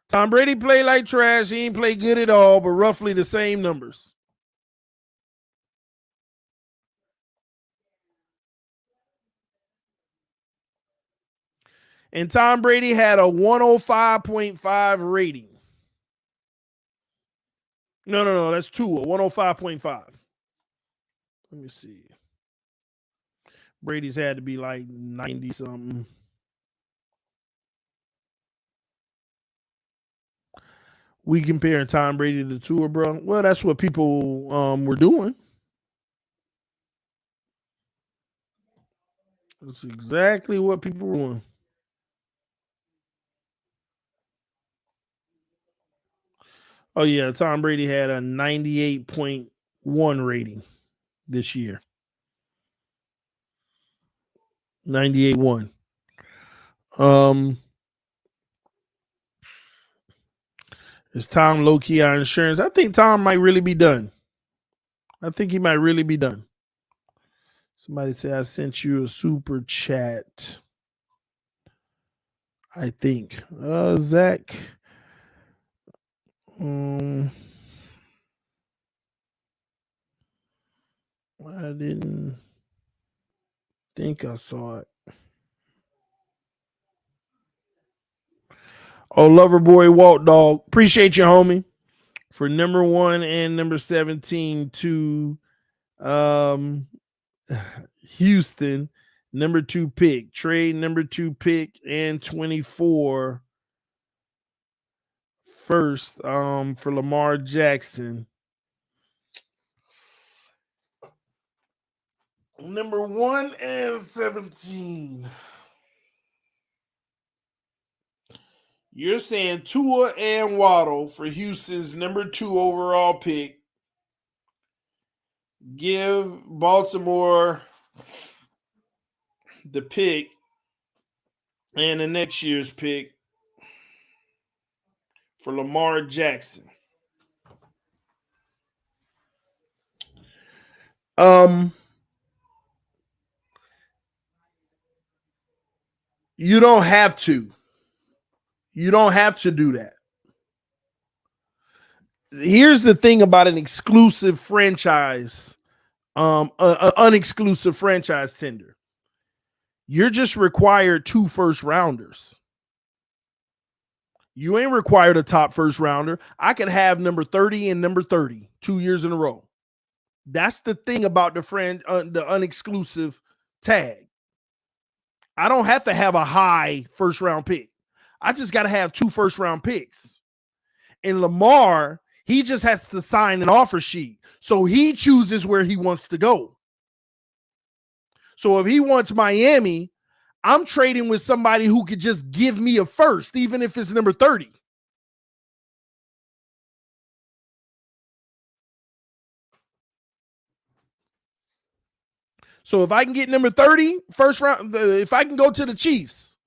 Tom Brady played like trash. He didn't play good at all, but roughly the same numbers. And Tom Brady had a 105.5 rating. No, that's Tua, 105.5. Let me see. Brady's had to be like 90 something. We comparing Tom Brady to Tua, bro. Well, that's what people were doing. That's exactly what people were doing. Oh, yeah. Tom Brady had a 98.1 rating this year. 98.1. Is Tom low-key on insurance? I think Tom might really be done. I think he might really be done. Somebody said I sent you a super chat. I think. Zach. I didn't think I saw it. Oh, Loverboy Walt Dog. Appreciate you, homie. For number 1 and number 17 to Houston, number 2 pick. Trade number 2 pick and 24 first for Lamar Jackson. Number 1 and 17. You're saying Tua and Waddle for Houston's number 2 overall pick. Give Baltimore the pick and the next year's pick for Lamar Jackson. You don't have to. You don't have to do that. Here's the thing about an exclusive franchise, an unexclusive franchise tender. You're just required 2 first rounders. You ain't required a top first rounder. I could have number 30 and number 30 2 years in a row. That's the thing about the unexclusive tag. I don't have to have a high first round pick. I just got to have 2 first round picks. And Lamar, he just has to sign an offer sheet. So he chooses where he wants to go. So if he wants Miami, I'm trading with somebody who could just give me a first, even if it's number 30. So if I can get number 30, first round, if I can go to the Chiefs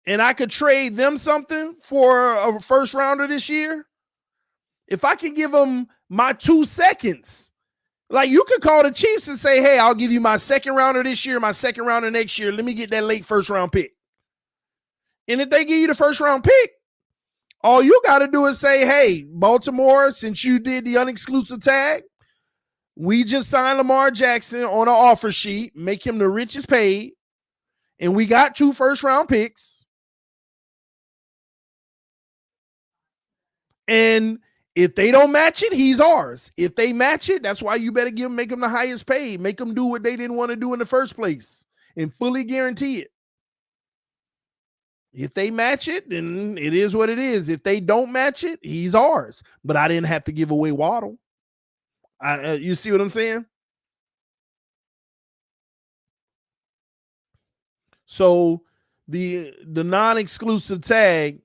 and I could trade them something for a first rounder this year, if I can give them my 2 seconds, like you could call the Chiefs and say, hey, I'll give you my second rounder this year, my second rounder next year. Let me get that late first round pick. And if they give you the first round pick, all you got to do is say, hey, Baltimore, since you did the unexclusive tag, we just signed Lamar Jackson on an offer sheet, make him the richest paid, and we got 2 first round picks. And if they don't match it, he's ours. If they match it, that's why you better make them the highest paid. Make them do what they didn't want to do in the first place and fully guarantee it. If they match it, then it is what it is. If they don't match it, he's ours. But I didn't have to give away Waddle. You see what I'm saying? So the non-exclusive tag,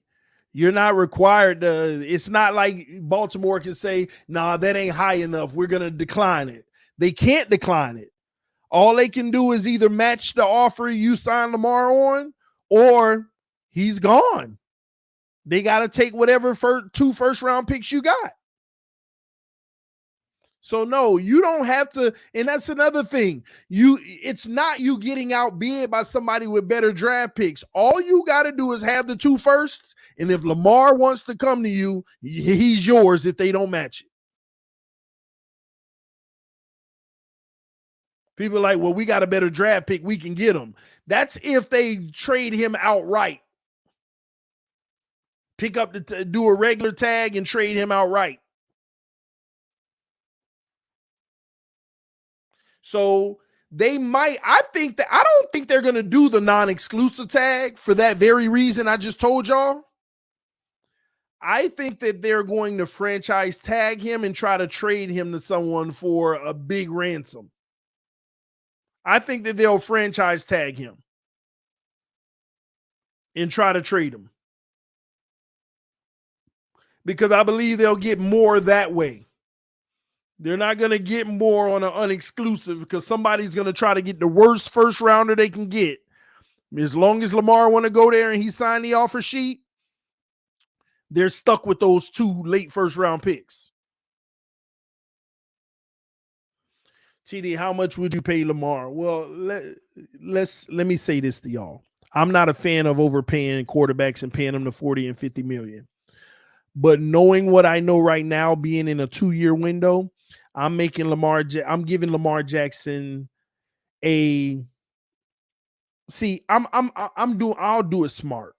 you're not required to, it's not like Baltimore can say, nah, that ain't high enough, we're going to decline it. They can't decline it. All they can do is either match the offer you signed Lamar on, or he's gone. They got to take whatever 2 first round picks you got. So no, you don't have to, and that's another thing. It's not you getting outbid by somebody with better draft picks. All you got to do is have the 2 firsts, and if Lamar wants to come to you, he's yours if they don't match it. People are like, well, we got a better draft pick, we can get him. That's if they trade him outright. Pick up do a regular tag and trade him outright. So they might, I don't think they're going to do the non-exclusive tag for that very reason I just told y'all. I think that they're going to franchise tag him and try to trade him to someone for a big ransom. I think that they'll franchise tag him and try to trade him, because I believe they'll get more that way. They're not going to get more on an unexclusive, because somebody's going to try to get the worst first rounder they can get. As long as Lamar want to go there and he signed the offer sheet, they're stuck with those 2 late first round picks. TD, how much would you pay Lamar? Well, let me say this to y'all. I'm not a fan of overpaying quarterbacks and paying them the 40 and 50 million. But knowing what I know right now, being in a 2-year window, I'm giving Lamar Jackson I'll do it smart.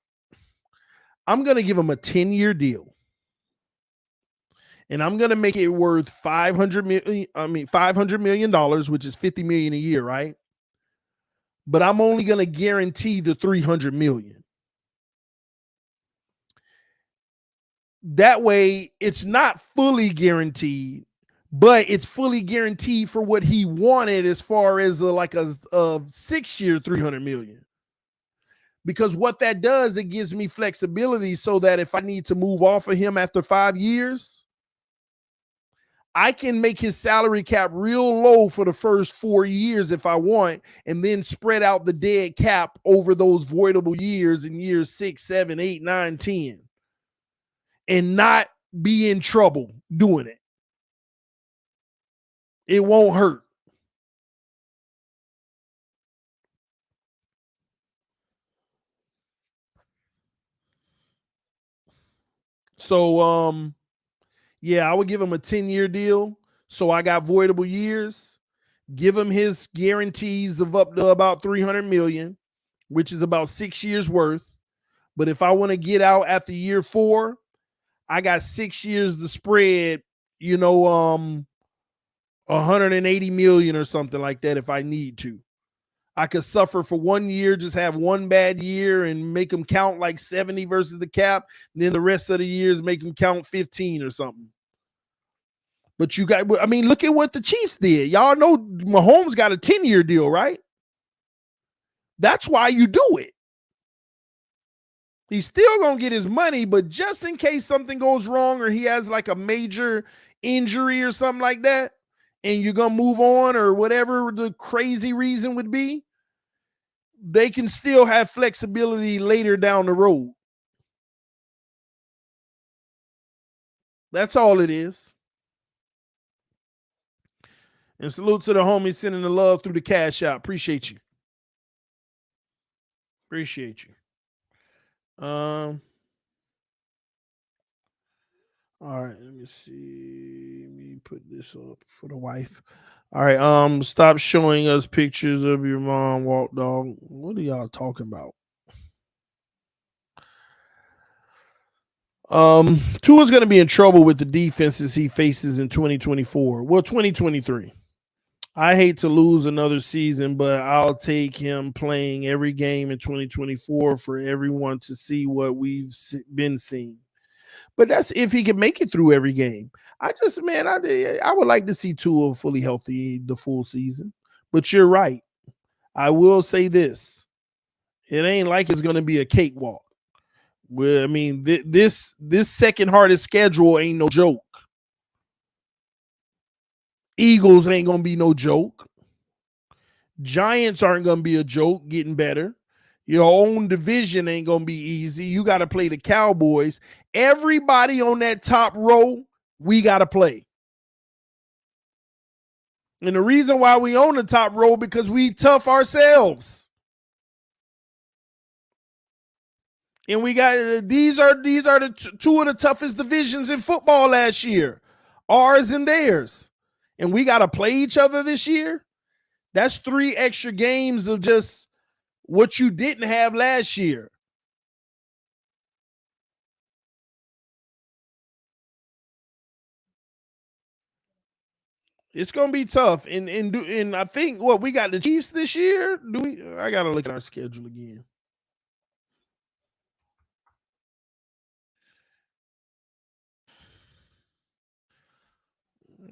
I'm going to give him a 10-year deal. And I'm going to make it worth $500 million, which is $50 million a year, right? But I'm only going to guarantee the $300 million. That way, it's not fully guaranteed, but it's fully guaranteed for what he wanted, as far as a 6-year $300 million. Because what that does, it gives me flexibility so that if I need to move off of him after 5 years, I can make his salary cap real low for the first 4 years if I want, and then spread out the dead cap over those voidable years in years 6, 7, 8, 9, 10. And not be in trouble doing it. It won't hurt. So, yeah, I would give him a 10-year deal. So I got voidable years. Give him his guarantees of up to about $300 million, which is about 6 years worth. But if I want to get out after year 4, I got 6 years to spread, $180 million or something like that if I need to. I could suffer for 1 year, just have one bad year and make them count like 70 versus the cap. And then the rest of the years make them count 15 or something. But look at what the Chiefs did. Y'all know Mahomes got a 10-year deal, right? That's why you do it. He's still going to get his money, but just in case something goes wrong or he has like a major injury or something like that, and you're going to move on or whatever the crazy reason would be, they can still have flexibility later down the road. That's all it is. And salute to the homies sending the love through the cash out. Appreciate you. Appreciate you. All right, let me see. Let me put this up for the wife. All right, stop showing us pictures of your mom walk dog. What are y'all talking about? Tua's going to be in trouble with the defenses he faces in 2024. Well, 2023. I hate to lose another season, but I'll take him playing every game in 2024 for everyone to see what we've been seeing. But that's if he can make it through every game. I would like to see Tua fully healthy the full season. But you're right. I will say this. It ain't like it's going to be a cakewalk. Well, I mean, this second hardest schedule ain't no joke. Eagles ain't going to be no joke. Giants aren't going to be a joke, getting better. Your own division ain't going to be easy. You got to play the Cowboys. Everybody on that top row, we got to play. And the reason why we on the top row, because we tough ourselves. And we got these are the two of the toughest divisions in football last year, ours and theirs. And we got to play each other this year. That's 3 extra games of just what you didn't have last year. It's gonna be tough, and I think what we got the Chiefs this year. I gotta look at our schedule again.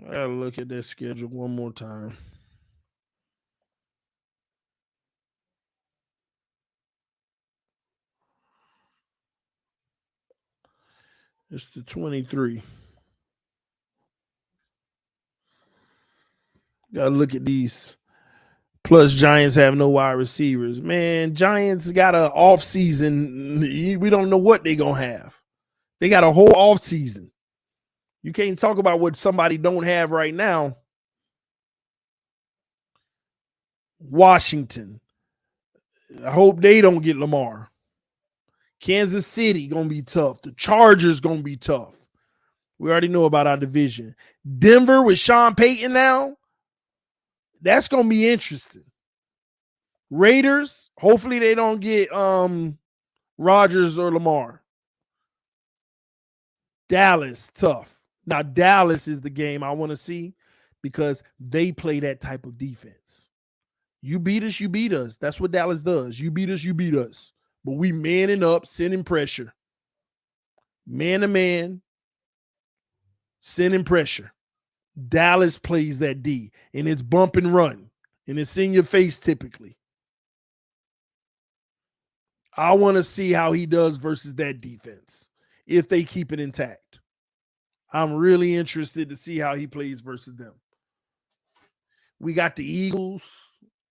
I gotta look at that schedule one more time. It's the 23. Gotta look at these. Plus, Giants have no wide receivers. Man, Giants got an off season. We don't know what they're gonna have. They got a whole off season. You can't talk about what somebody don't have right now. Washington. I hope they don't get Lamar. Kansas City gonna be tough. The Chargers gonna be tough. We already know about our division. Denver with Sean Payton now. That's gonna be interesting. Raiders, hopefully they don't get Rodgers or Lamar. Dallas, tough. Now, Dallas is the game I want to see because they play that type of defense. You beat us, you beat us. That's what Dallas does. You beat us, you beat us. But we manning up, sending pressure. Man to man, sending pressure. Dallas plays that D, and it's bump and run, and it's in your face typically. I want to see how he does versus that defense if they keep it intact. I'm really interested to see how he plays versus them. We got the Eagles,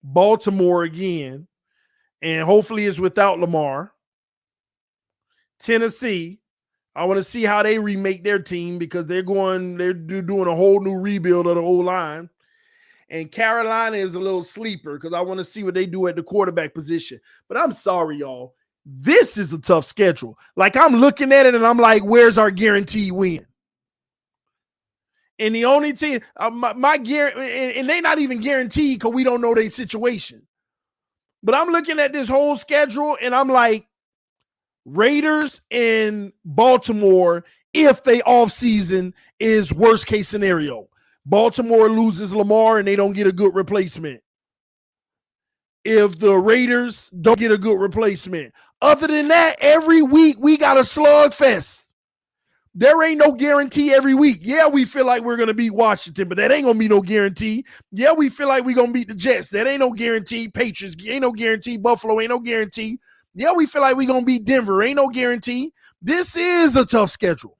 Baltimore again, and hopefully it's without Lamar. Tennessee, I want to see how they remake their team because they're doing a whole new rebuild of the O-line. And Carolina is a little sleeper because I want to see what they do at the quarterback position. But I'm sorry, y'all. This is a tough schedule. Like, I'm looking at it and I'm like, where's our guaranteed win? And the only team, my guarantee, and they not even guaranteed because we don't know their situation. But I'm looking at this whole schedule and I'm like, Raiders and Baltimore, if they offseason is worst case scenario. Baltimore loses Lamar and they don't get a good replacement. If the Raiders don't get a good replacement. Other than that, every week we got a slugfest. There ain't no guarantee every week. Yeah, we feel like we're going to beat Washington, but that ain't going to be no guarantee. Yeah, we feel like we're going to beat the Jets. That ain't no guarantee. Patriots ain't no guarantee. Buffalo ain't no guarantee. Yeah, we feel like we're going to beat Denver. Ain't no guarantee. This is a tough schedule.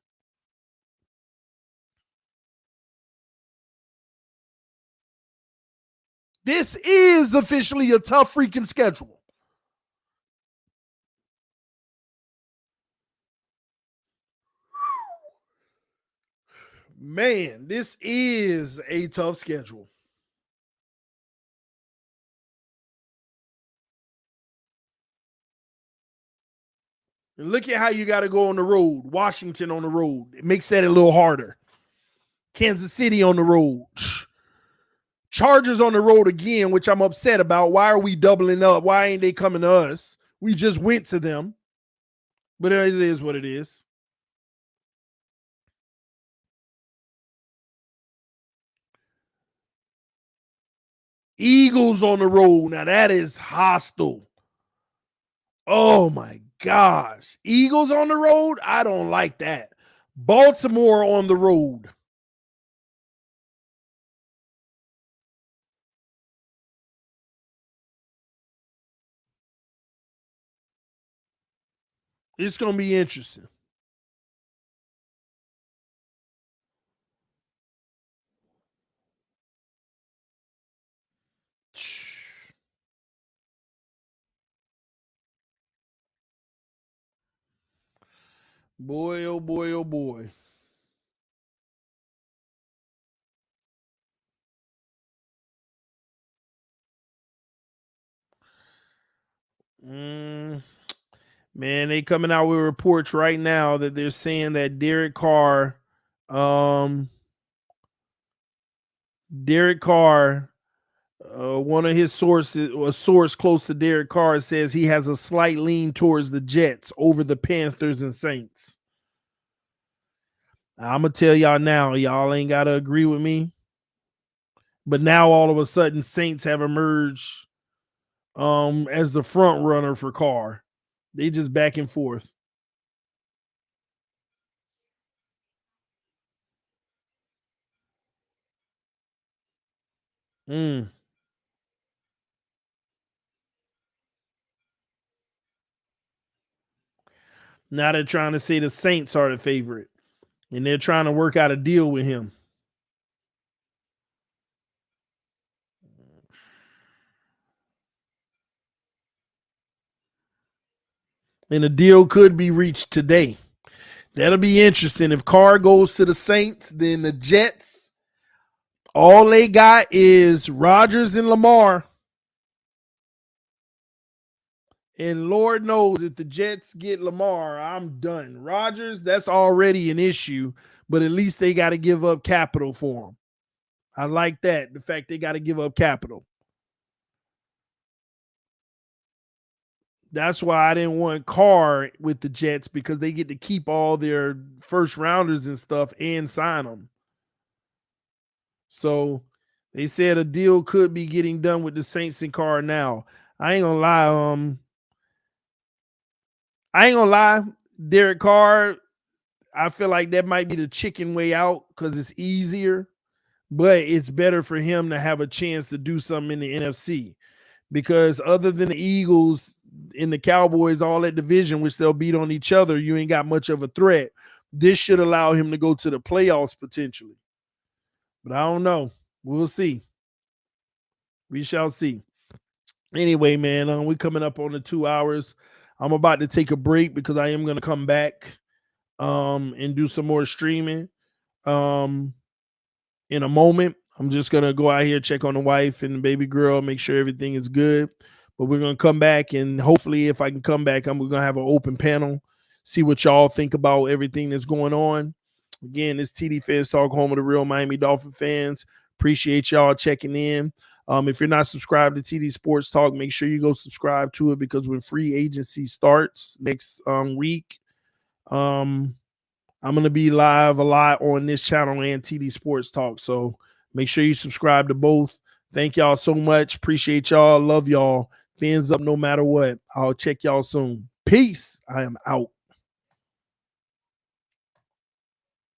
This is officially a tough freaking schedule. Man, this is a tough schedule. And look at how you got to go on the road. Washington on the road. It makes that a little harder. Kansas City on the road. Chargers on the road again, which I'm upset about. Why are we doubling up? Why ain't they coming to us? We just went to them. But it is what it is. Eagles on the road. Now that is hostile. Oh my gosh. Eagles on the road? I don't like that. Baltimore on the road. It's going to be interesting. Boy, oh boy, oh boy. Man, they coming out with reports right now that they're saying that Derek Carr, one of his sources, a source close to Derek Carr, says he has a slight lean towards the Jets over the Panthers and Saints. I'm gonna tell y'all now, y'all ain't gotta agree with me, but now all of a sudden Saints have emerged as the front runner for Carr. They just back and forth. Now they're trying to say the Saints are the favorite, and they're trying to work out a deal with him. And a deal could be reached today. That'll be interesting. If Carr goes to the Saints, then the Jets, all they got is Rodgers and Lamar. And Lord knows if the Jets get Lamar, I'm done. Rodgers, that's already an issue, but at least they got to give up capital for him. I like that. The fact they got to give up capital. That's why I didn't want Carr with the Jets, because they get to keep all their first rounders and stuff and sign them. So they said a deal could be getting done with the Saints and Carr now. I ain't gonna lie. Derek Carr, I feel like that might be the chicken way out because it's easier, but it's better for him to have a chance to do something in the NFC, because other than the Eagles and the Cowboys, all that division, which they'll beat on each other, you ain't got much of a threat. This should allow him to go to the playoffs potentially. But I don't know. We'll see. We shall see. Anyway, man, we're coming up on the 2 hours. I'm about to take a break because I am going to come back and do some more streaming in a moment. I'm just going to go out here, check on the wife and the baby girl, make sure everything is good. But we're going to come back, and hopefully if I can come back, we're going to have an open panel, see what y'all think about everything that's going on. Again, this TD Fans Talk, home of the real Miami Dolphin fans. Appreciate y'all checking in. If you're not subscribed to TD Sports Talk, make sure you go subscribe to it, because when free agency starts next week, I'm going to be live a lot on this channel and TD Sports Talk. So make sure you subscribe to both. Thank y'all so much. Appreciate y'all. Love y'all. Fans up no matter what. I'll check y'all soon. Peace. I am out.